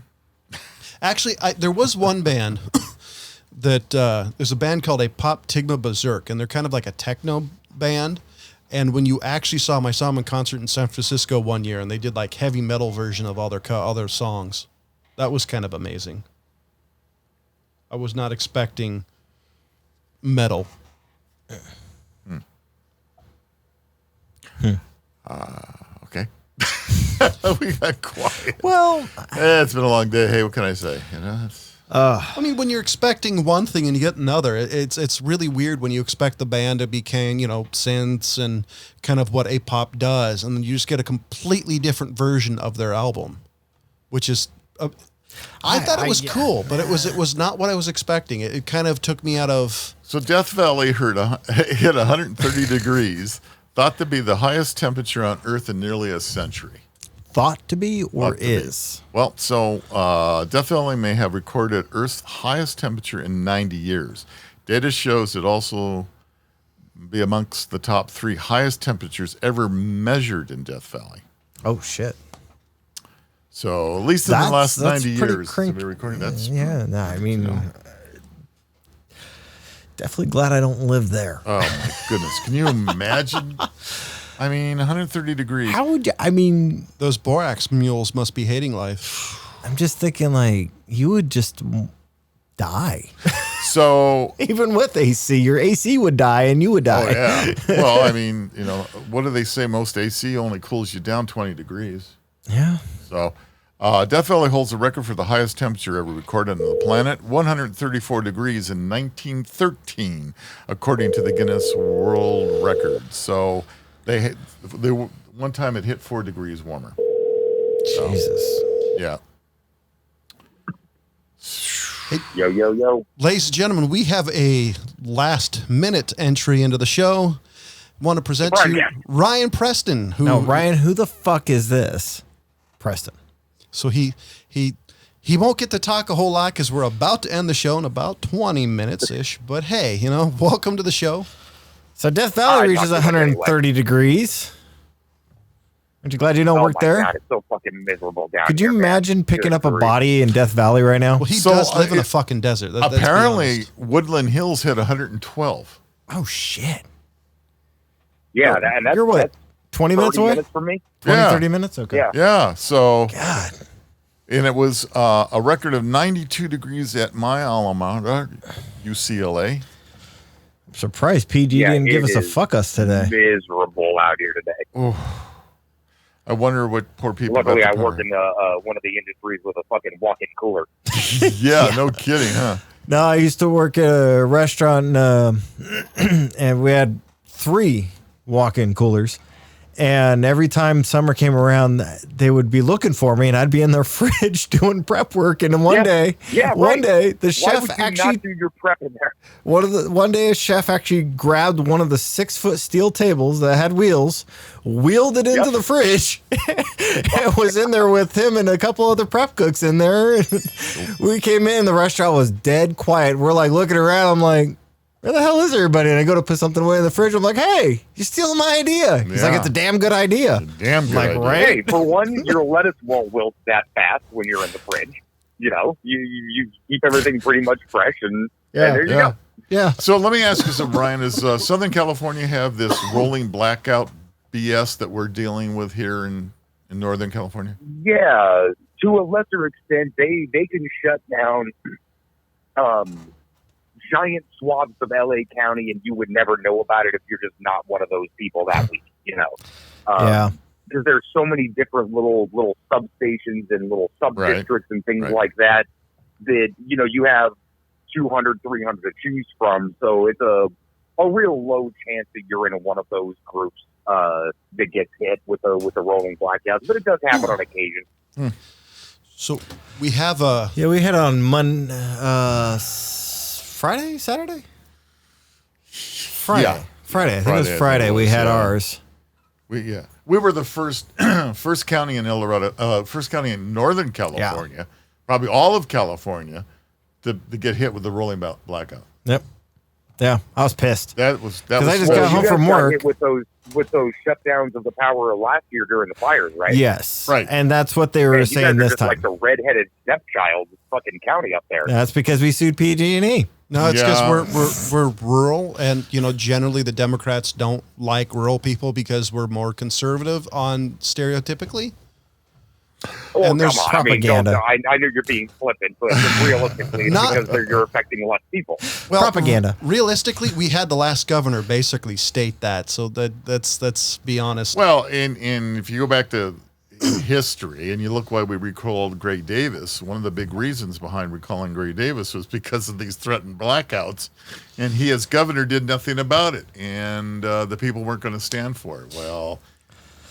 Actually, there was one band that there's a band called a Pop Tigma Berserk, and they're kind of like a techno band. And when you actually saw them in concert in San Francisco one year, and they did like heavy metal version of all their songs, that was kind of amazing. I was not expecting metal. Okay. We got quiet. Well, It's been a long day. Hey, what can I say? I mean, when you're expecting one thing and you get another, it's really weird when you expect the band to be synths and kind of what A-pop does, and then you just get a completely different version of their album, which is. I thought it was cool, but it was not what I was expecting. It kind of took me out of. So Death Valley hit 130 degrees, thought to be the highest temperature on Earth in nearly a century. Thought to be or is? Well, so Death Valley may have recorded Earth's highest temperature in 90 years. Data shows it also be amongst the top 3 highest temperatures ever measured in Death Valley. Oh, shit. So at least in the last 90 years to be recording. That's definitely glad I don't live there. Oh my goodness! Can you imagine? 130 degrees. How would you? Those borax mules must be hating life. I'm just thinking like you would just die. So even with AC, your AC would die and you would die. Oh yeah. Well, what do they say? Most AC only cools you down 20 degrees. Yeah. So, Death Valley holds the record for the highest temperature ever recorded on the planet, 134 degrees in 1913, according to the Guinness World Record. So, they one time it hit 4 degrees warmer. So, Jesus. Yeah. Hey, yo. Ladies and gentlemen, we have a last-minute entry into the show. Want to present to you Ryan Preston. Ryan, who the fuck is this? Preston. So he won't get to talk a whole lot because we're about to end the show in about 20 minutes-ish. But hey, welcome to the show. So Death Valley reaches 130 degrees. Aren't you glad you don't work there? God, it's so fucking miserable down Could you here, imagine man. picking up a body in Death Valley right now? Well, he does live in a fucking desert. Apparently, Woodland Hills hit 112. Oh, shit. Yeah, and that's... You're what, that's 20 minutes away? 30 minutes from me? 30 minutes? Okay. Yeah, so... God. And it was a record of 92 degrees at my alma mater, UCLA. I'm surprised PG didn't give us a fuck us today. Miserable out here today. Oh, I wonder what poor people... Luckily, I work in one of the industries with a fucking walk-in cooler. Yeah, no kidding, huh? No, I used to work at a restaurant, and we had 3 walk-in coolers. And every time summer came around, they would be looking for me, and I'd be in their fridge doing prep work. And then one day, the chef actually not do your prep in there. One day, a chef actually grabbed one of the 6-foot steel tables that had wheels, wheeled it into the fridge, and was in there with him and a couple other prep cooks in there. We came in, the restaurant was dead quiet. We're like looking around. I'm like, where the hell is everybody? And I go to put something away in the fridge. I'm like, hey, you're stealing my idea. He's like, it's a damn good idea. Damn good idea. Right? Hey, for one, your lettuce won't wilt that fast when you're in the fridge. You keep everything pretty much fresh, and there you go. Yeah. So let me ask you something, Brian. Does Southern California have this rolling blackout BS that we're dealing with here in Northern California? Yeah, to a lesser extent, they can shut down giant swaths of LA County, and you would never know about it if you're just not one of those people that week, because there's so many different little substations and little sub districts and things like that you have 200, 300 to choose from. So it's a real low chance that you're in one of those groups that gets hit with the rolling blackouts. But it does happen on occasion. So we have we had on Friday, Saturday? Friday. Yeah. Friday. I think it was Friday. We had ours. We were the first county in El Dorado, first county in Northern California, probably all of California, to get hit with the rolling blackout. Yep. Yeah, I was pissed. That was I just got home from work hit with those shutdowns of the power last year during the fires, right? Yes, right. And that's what they were saying this time. Like the redheaded stepchild fucking county up there. That's because we sued PG&E. No, it's because we're rural, and generally the Democrats don't like rural people because we're more conservative on stereotypically. Well, and there's propaganda. I know you're being flippant, but realistically, it's because you're affecting less people. Well, propaganda. Realistically, we had the last governor basically state that. So let's be honest. Well, and if you go back to history and you look why we recalled Gray Davis, one of the big reasons behind recalling Gray Davis was because of these threatened blackouts, and he as governor did nothing about it, and the people weren't going to stand for it. Well,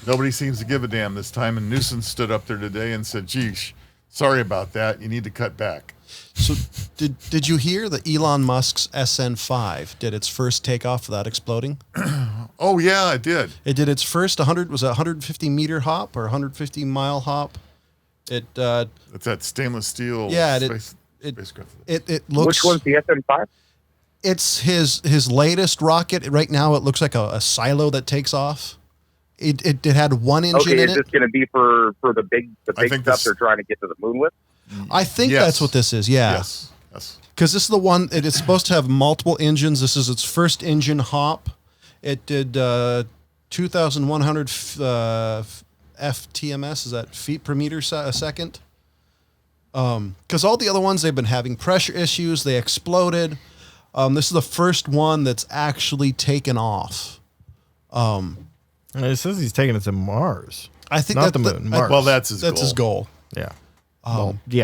nobody seems to give a damn this time, and Newsom stood up there today and said, geesh, sorry about that, you need to cut back. So did you hear that Elon Musk's SN5 did its first takeoff without exploding? Oh yeah, it did. It did its first 150 meter hop or 150 mile hop. It's that stainless steel. Yeah, spacecraft. It looks. Which one's the SN5? It's his latest rocket. Right now, it looks like a silo that takes off. It had one engine in it. Okay, is this going to be for the big stuff they're trying to get to the moon with? I think that's what this is. Yeah. Yes. Because this is the one. It is supposed to have multiple engines. This is its first engine hop. It did 2,100 FTMS. Is that feet per meter a second? Because all the other ones, they've been having pressure issues. They exploded. This is the first one that's actually taken off. It says he's taking it to Mars. I think not the moon. Mars. Well, that's his goal. Yeah.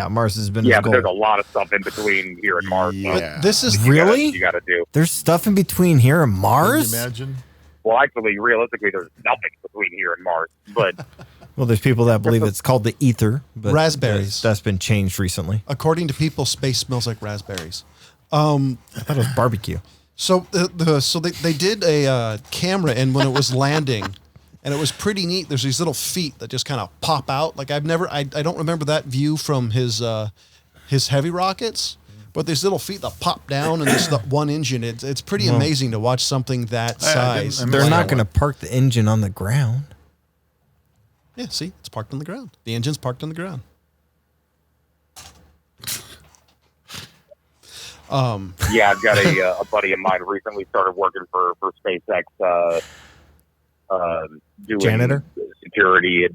Mars has been his goal. But there's a lot of stuff in between here and Mars. Yeah. This is really you got to do. There's stuff in between here and Mars. Can you imagine? Well, actually, realistically, there's nothing between here and Mars. But well, there's people that believe it's called the ether, but raspberries. That's been changed recently. According to people, space smells like raspberries. I thought it was barbecue. So they did a camera, and when it was landing. And it was pretty neat. There's these little feet that just kind of pop out. Like I don't remember that view from his heavy rockets, but there's little feet that pop down and there's the one engine. It's pretty amazing to watch something that size. They're not going to park the engine on the ground. Yeah, see, it's parked on the ground. The engine's parked on the ground. Yeah, I've got a buddy of mine recently started working for SpaceX. Doing janitor security at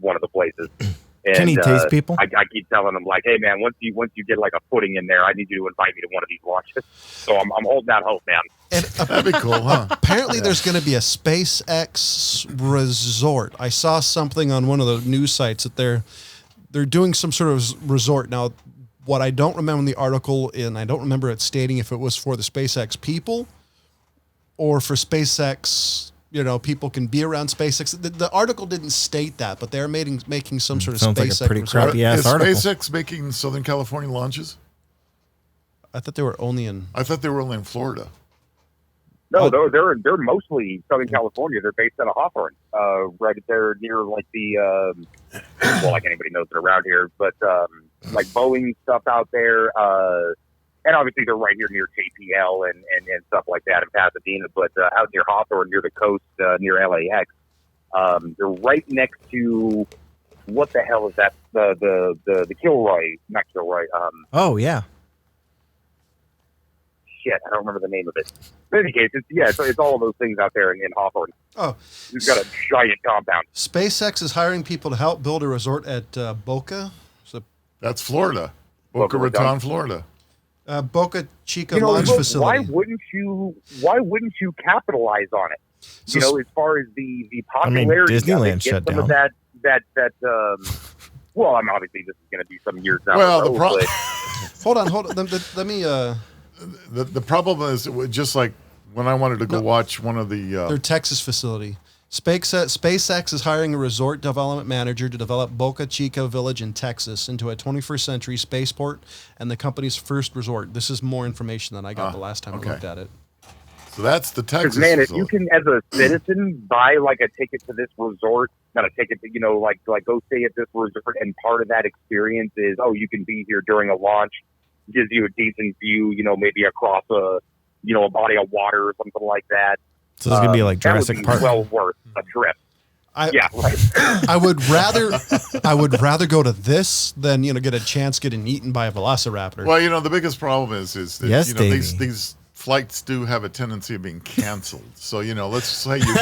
one of the places. And, can he taste people? I keep telling him like, hey man, once you get like a footing in there, I need you to invite me to one of these launches. So I'm holding out hope, man. And that'd be cool, huh? Apparently, there's going to be a SpaceX resort. I saw something on one of the news sites that they're doing some sort of resort now. What I don't remember in the article, and I don't remember it stating if it was for the SpaceX people or for SpaceX. People can be around SpaceX. The article didn't state that, but they're making some sort of sounds SpaceX. Like a pretty crappy ass article. Is SpaceX making Southern California launches? I thought they were only in. I thought they were only in Florida. No, they're mostly Southern California. They're based out of Hawthorne, right there near like the like anybody knows it around here, but like Boeing stuff out there. And obviously they're right here near JPL and stuff like that in Pasadena, but out near Hawthorne, near the coast, near LAX. They're right next to, what the hell is that? The Kilroy, not Kilroy. Oh, yeah. Shit, I don't remember the name of it. In any case, it's all of those things out there in Hawthorne. Oh. It's got a giant compound. SpaceX is hiring people to help build a resort at Boca. That's Florida. Boca Raton, Florida. Boca Chica launch facility. Why wouldn't you capitalize on it? So, as far as the popularity, Disneyland shut down. Of that. Well, obviously this is going to be some years down. Well, the Hold on. Let me. The problem is just like when I wanted to go watch one of the their Texas facility. SpaceX is hiring a resort development manager to develop Boca Chica Village in Texas into a 21st century spaceport and the company's first resort. This is more information than I got the last time I looked at it. So that's the Texas. Man, if resort. you can, as a citizen, buy like a ticket to this resort, not a ticket to, like go stay at this resort, and part of that experience is, you can be here during a launch, gives you a decent view, maybe across a body of water or something like that. So it's gonna be like Jurassic Park. Well worth a trip. Right. I would rather go to this than get a chance getting eaten by a velociraptor. Well, the biggest problem is that Yes, these flights do have a tendency of being canceled. So let's say you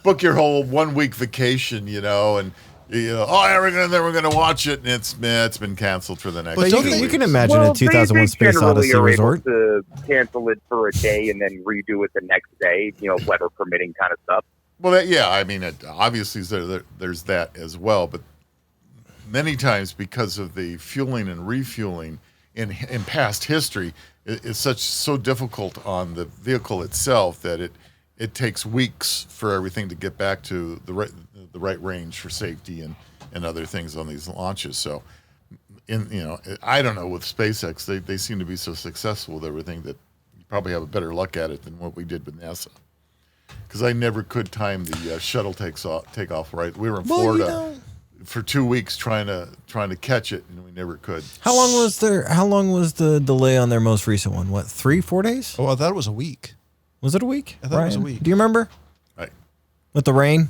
book your whole 1 week vacation, and we're gonna watch it, and it's been canceled for the next. But you can imagine a 2001 Space Odyssey resort. To cancel it for a day and then redo it the next day, weather permitting kind of stuff. Well, obviously there's that as well, but many times because of the fueling and refueling in past history, it's so difficult on the vehicle itself that it takes weeks for everything to get back to the right range for safety and other things on these launches. So, I don't know, with SpaceX, they seem to be so successful with everything that you probably have a better luck at it than what we did with NASA. Because I never could time the shuttle takeoff right. We were in Florida for 2 weeks trying to catch it, and we never could. How long was the delay on their most recent one? What, 3-4 days? Oh, I thought it was a week. Was it a week? I thought it was a week. Do you remember? Right. With the rain?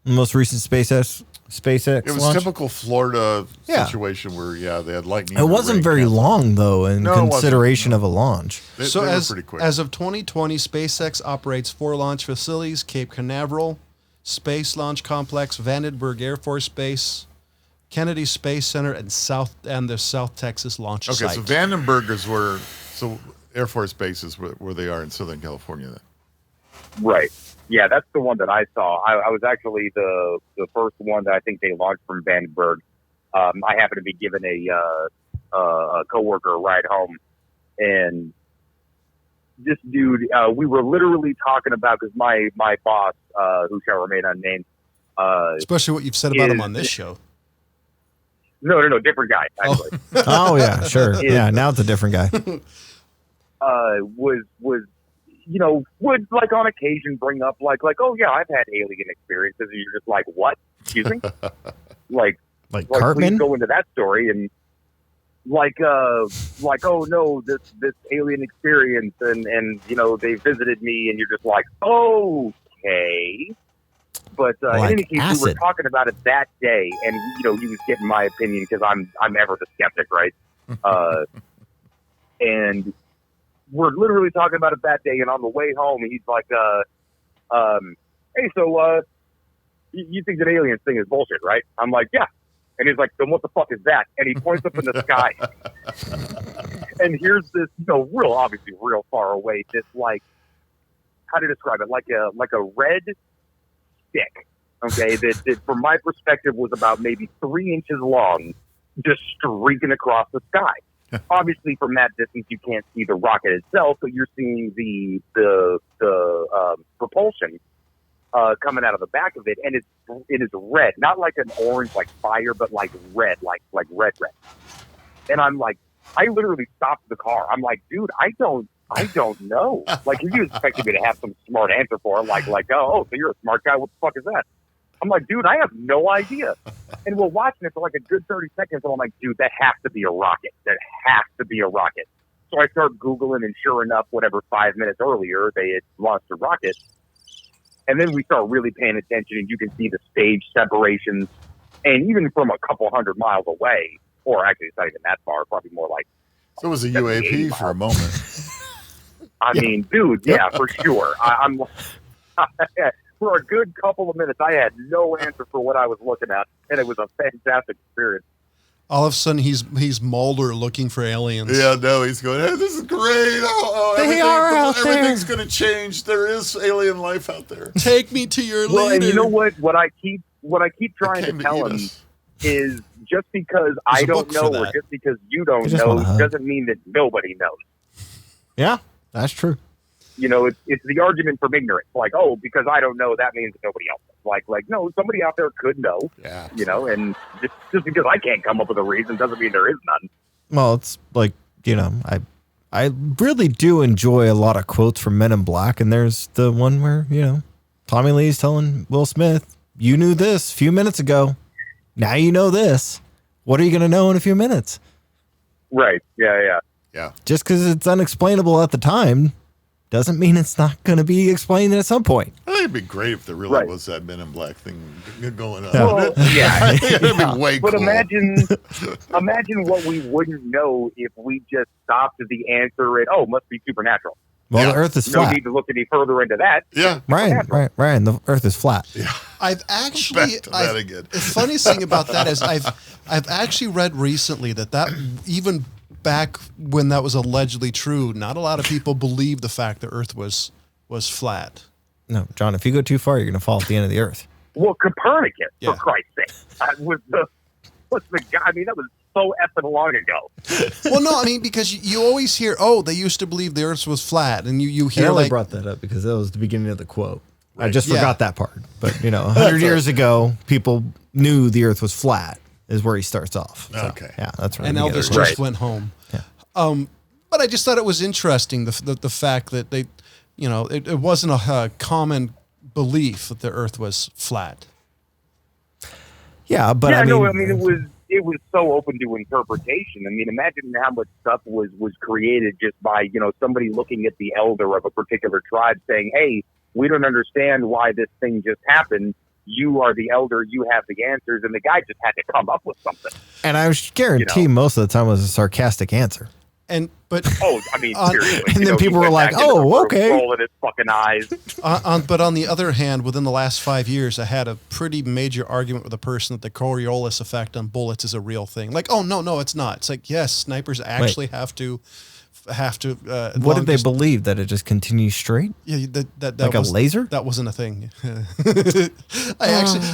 The most recent SpaceX It was launch? typical Florida situation where they had lightning. It wasn't very long though in consideration of a launch. They were pretty quick. As of 2020, SpaceX operates 4 launch facilities: Cape Canaveral Space Launch Complex, Vandenberg Air Force Base, Kennedy Space Center, and the South Texas launch site. Okay, so Vandenberg is where Air Force Base is where they are in Southern California then. Right. Yeah, that's the one that I saw. I was actually the first one that I think they launched from Vandenberg. I happened to be given a coworker a ride home, and this dude, we were literally talking about, because my boss, who shall remain unnamed, especially what you've said about him on this show. No, different guy actually. Oh yeah, sure. Yeah, now it's a different guy. Would like on occasion bring up like, oh yeah, I've had alien experiences, and you're just like, what? Excuse me? like Cartman? Please go into that story, and oh no, this alien experience, and they visited me, and you're just like, okay. But in any case, we were talking about it that day, and he was getting my opinion because I'm ever the skeptic, right? And we're literally talking about it that day, and on the way home, he's like, hey, so you think that aliens thing is bullshit, right? I'm like, yeah. And he's like, then what the fuck is that? And he points up in the sky. And here's this, obviously real far away, this like, how to describe it? Like a red stick, okay, that from my perspective was about maybe 3 inches long, just streaking across the sky. Obviously, from that distance, you can't see the rocket itself, but you're seeing the propulsion coming out of the back of it, and it is red, not like an orange like fire, but like red, like red. And I'm like, I literally stopped the car. I'm like, dude, I don't know. Like, you expected me to have some smart answer for it, like, oh, so you're a smart guy. What the fuck is that? I'm like, dude, I have no idea. And we're watching it for like a good 30 seconds, and I'm like, dude, that has to be a rocket. That has to be a rocket. So I start Googling, and sure enough, 5 minutes earlier, they had launched a rocket. And then we start really paying attention, and you can see the stage separations. And even from a couple 100 miles away, or actually it's not even that far, probably more like... So it was a UAP for a moment. I mean, dude, yeah, for sure. I'm for a good couple of minutes, I had no answer for what I was looking at, and it was a fantastic experience. All of a sudden, he's Mulder looking for aliens. Yeah, no, he's going, hey, this is great. Everything's going to change. There is alien life out there. Take me to your leader. Well, and you know what? What I keep trying to tell him is just because I don't know or just because you don't know doesn't mean that nobody knows. Yeah, that's true. You know, it's the argument from ignorance. Like, oh, because I don't know, that means nobody else knows. Like, no, somebody out there could know. Yeah. You know, and just because I can't come up with a reason doesn't mean there is none. Well, it's like, you know, I really do enjoy a lot of quotes from Men in Black, and there's the one where, you know, Tommy Lee's telling Will Smith, you knew this a few minutes ago. Now you know this. What are you going to know in a few minutes? Right. Yeah. Just because it's unexplainable at the time doesn't mean it's not going to be explained at some point. I think it'd be great if there really was that Men in Black thing going on. Well, yeah. It'd be way but cool. imagine what we wouldn't know if we just stopped at the answer at, must be supernatural. Well, the Earth is flat. No need to look any further into that. Yeah. Ryan, the Earth is flat. Yeah. I've actually, the funniest thing about that is I've actually read recently that even back when that was allegedly true, not a lot of people believed the fact the Earth was flat. No, John, if you go too far, you're going to fall at the end of the Earth. Well, Copernicus, for Christ's sake, was the guy. I mean, that was so effing long ago. Well, no, I mean, because you always hear, they used to believe the Earth was flat, and you hear I only brought that up because that was the beginning of the quote. Right. I just forgot that part. But, 100 years ago, people knew the Earth was flat is where he starts off. So, okay. Yeah, that's right. And Elvis just went home. Yeah. But I just thought it was interesting, the fact that they, it wasn't a common belief that the Earth was flat. Yeah, but it was so open to interpretation. I mean, imagine how much stuff was created just by, somebody looking at the elder of a particular tribe saying, hey, we don't understand why this thing just happened. You are the elder. You have the answers. And the guy just had to come up with something. And I guarantee most of the time it was a sarcastic answer. Seriously. And then people were like, okay. Rolling his fucking eyes. But on the other hand, within the last 5 years, I had a pretty major argument with a person that the Coriolis effect on bullets is a real thing. Like, no, it's not. It's like, yes, snipers actually have to. What did they believe, that it just continues straight? Yeah, that like was, a laser. That wasn't a thing. I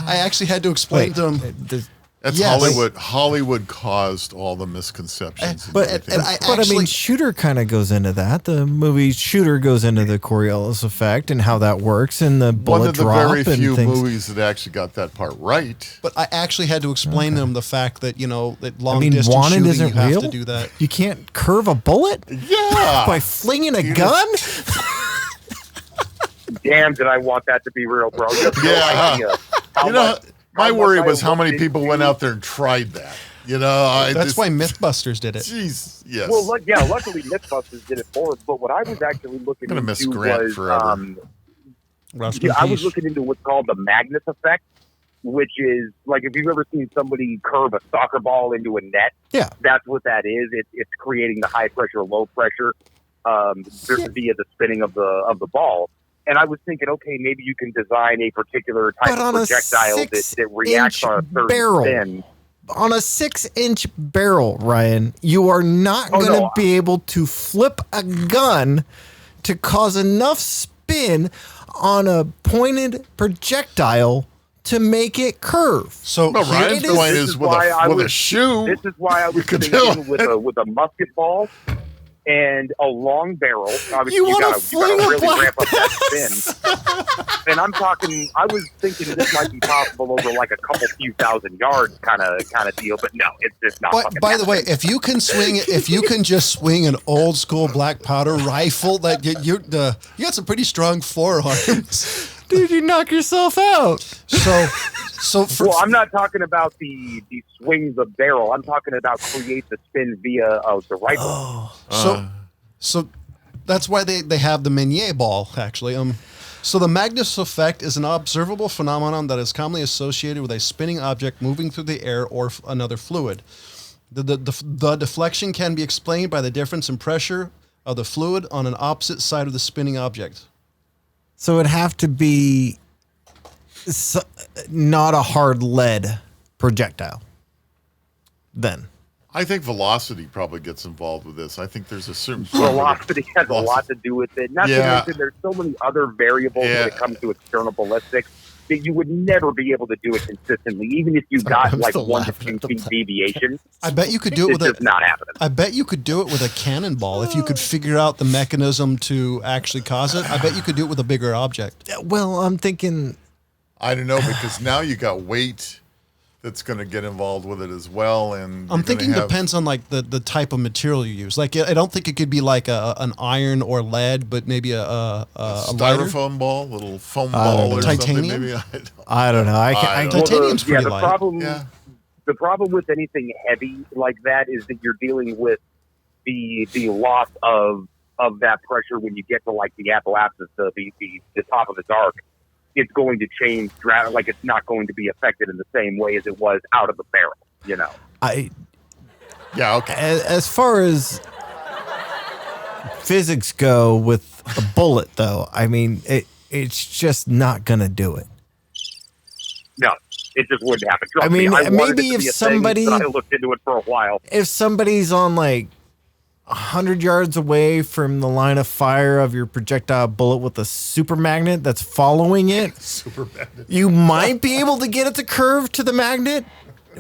actually had to explain to them. That's Hollywood. Hollywood caused all the misconceptions. I mean, Shooter kind of goes into that. The movie Shooter goes into the Coriolis effect and how that works, and the bullet drop. One of the very few movies that actually got that part right. But I actually had to explain to them the fact that that long distance shooting, isn't you have real? to do that. You can't curve a bullet. Yeah, by flinging a gun. Damn, did I want that to be real, bro? My worry was how many people went out there and tried that. That's why Mythbusters did it. Jeez, yes. Well, luckily Mythbusters did it for us. But what I was actually looking into was, I was looking into what's called the Magnus effect, which is like if you've ever seen somebody curve a soccer ball into a net. Yeah, that's what that is. It's creating the high pressure, low pressure via the spinning of the ball. And I was thinking, okay, maybe you can design a particular type of projectile that reacts on a certain spin. On a 6-inch barrel, Ryan, you are not going to be able to flip a gun to cause enough spin on a pointed projectile to make it curve. So Ryan's point is with a shoe. This is why I was thinking with a musket ball. And a long barrel. Obviously, you gotta really ramp up that spin. And I was thinking this might be possible over like a few thousand yards kind of deal, but no, it's just not. By the way, if you can just swing an old school black powder rifle, that you got some pretty strong forearms. Dude, you knock yourself out. So I'm not talking about the swing the barrel. I'm talking about create the spin via the rifle. So that's why they have the Meunier ball, actually. So the Magnus effect is an observable phenomenon that is commonly associated with a spinning object moving through the air or another fluid. The deflection can be explained by the difference in pressure of the fluid on an opposite side of the spinning object. So it'd have to be not a hard lead projectile. Then I think velocity probably gets involved with this. I think there's a certain velocity has a lot to do with it. Not to mention there's so many other variables when it comes to external ballistics. you would never be able to do it consistently, even if you got I'm like still 1 to laughing 2 at the feet deviation. I bet you could do it It's with just not happening. I bet you could do it with a cannonball if you could figure out the mechanism to actually cause it. I bet you could do it with a bigger object. Well, I'm thinking. I don't know, because now you got weight that's going to get involved with it as well. And I'm thinking depends on like the type of material you use. Like I don't think it could be like an iron or lead, but maybe a lighter. styrofoam ball, little foam ball, or titanium. something. Maybe I don't know. Titanium's pretty the light. The problem with anything heavy like that is that you're dealing with the loss of that pressure when you get to like the Appalachians, the top of the dark. It's going to change, like it's not going to be affected in the same way as it was out of the barrel, you know. Yeah, okay. As far as physics go with a bullet, though, I mean, it's just not gonna do it. No, it just wouldn't happen. Trust I mean, me, I wanted maybe it to if be a somebody, thing, but I looked into it for a while. if somebody's on like 100 yards away from the line of fire of your projectile bullet with a super magnet that's following it, Super magnet. you might be able to get it to curve to the magnet,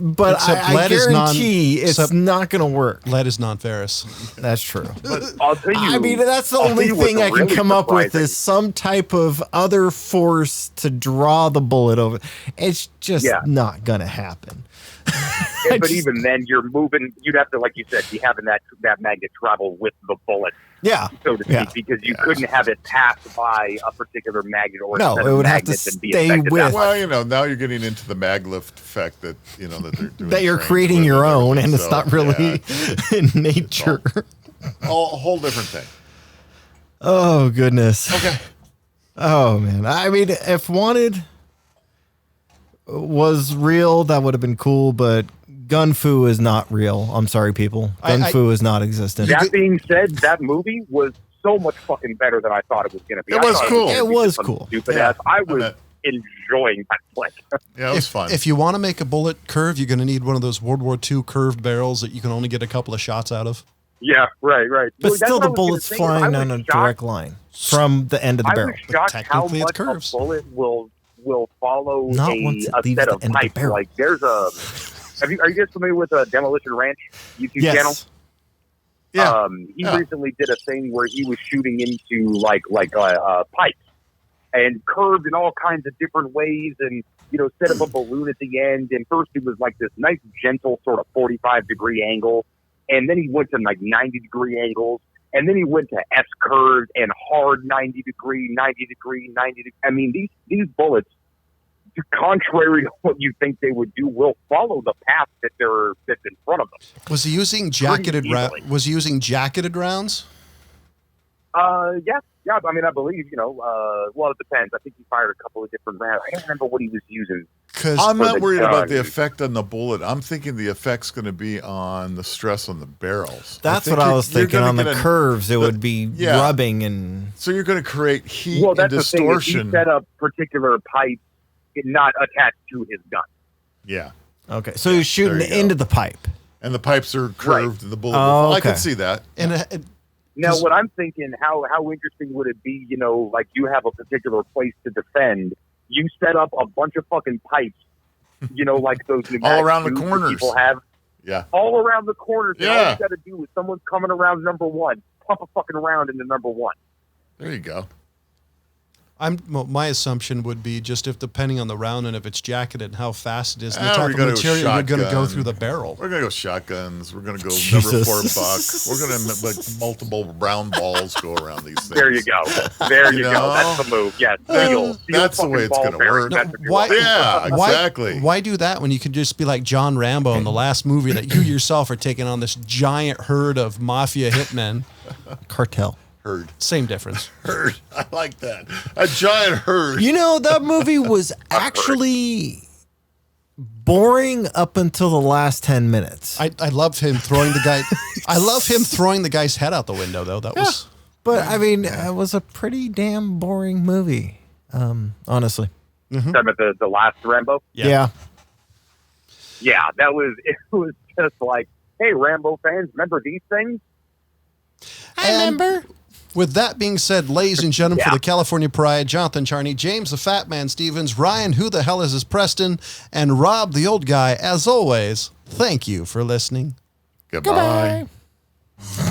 but Except I lead is guarantee it's not going to work. Lead is non-ferrous. That's true. But I'll tell you, I mean, that's the I'll only tell you what's thing I can really come up with surprising. is some type of other force to draw the bullet over. It's just not going to happen. But even then, you're moving. You'd have to, like you said, be having that magnet travel with the bullet, so to speak, because you couldn't have it pass by a particular magnet or No, set it of would have to magnets and be stay affected that with- much. Well, you know, now you're getting into the mag lift effect that that they're doing. That you're trains creating with your and own, and everything. it's So, not really in nature. a whole different thing. Oh, goodness. Okay. Oh, man. I mean, if Wanted was real, that would have been cool, but Gun Fu is not real. I'm sorry, people. Gun Fu is not existent. That being said, that movie was so much fucking better than I thought it was going to be. It I was thought cool. gonna It be was some cool. Stupid Yeah, ass. I was bet. enjoying that flick. Yeah, it was fun. If you want to make a bullet curve, you're going to need one of those World War II curved barrels that you can only get a couple of shots out of. Yeah, right. But Well, that's still, what I the was gonna bullet's say. flying I on was a shocked- direct line from the end of the I barrel. was shocked how technically it much a curves. bullet will follow Not a once it set leaves of the end of the pipes. barrel. Like there's a. Are you guys familiar with Demolition Ranch YouTube channel? Yes. He recently did a thing where he was shooting into like pipes and curved in all kinds of different ways, and set up a balloon at the end. And first it was like this nice gentle sort of 45-degree angle, and then he went to like 90-degree angles, and then he went to S curves and hard 90-degree. I mean, these bullets, contrary to what you think they would do, will follow the path that's in front of them. Was he using jacketed Pretty easily. Was he using jacketed rounds? Yeah. I mean, I believe well, it depends. I think he fired a couple of different rounds. I don't remember what he was using. Because I'm for not the worried gun. about the effect on the bullet. I'm thinking the effect's going to be on the stress on the barrels. That's think what I you're- was you're thinking. gonna On the get curves, it would be rubbing and. So you're going to create heat Well, and that's the thing. Is he distortion. set up particular pipes not attached to his gun. Yeah. Okay, so you're shooting there you go. into the pipe. And the pipes are curved. The bullet. Oh, I okay. can see that. and Now, what I'm thinking, how interesting would it be? Like you have a particular place to defend. You set up a bunch of fucking pipes. Like those All around the tubes that corners. people have. Yeah. All around the corners. And all Yeah. you got to do is someone's coming around number one, pump a fucking round into number one. There you go. my assumption would be just if depending on the round and if it's jacketed and how fast it is and the we're type of gonna go material you're going to go shotgun. through the barrel. We're going to go shotguns. We're going to go Jesus. number 4 buck. We're going to like multiple round balls go around these things. There you go. There you You go. know? That's the move. Yes. That's the way it's going gonna to work. That's what you Why- want. Yeah, exactly. Why do that when you could just be like John Rambo in the last movie that you yourself are taking on this giant herd of mafia hitmen? Cartel. Herd. Same difference. Herd. I like that. A giant herd. That movie was actually boring up until the last 10 minutes. I love him throwing the guy. I love him throwing the guy's head out the window though. That was. But I mean, it was a pretty damn boring movie. Honestly. Talking about the last Rambo? Yeah. Yeah, it was just like, hey, Rambo fans, remember these things? I remember. With that being said, ladies and gentlemen, for the California Pride, Jonathan Charney, James the Fat Man Stevens, Ryan, who the hell is this Preston, and Rob the Old Guy, as always, thank you for listening. Goodbye. Goodbye.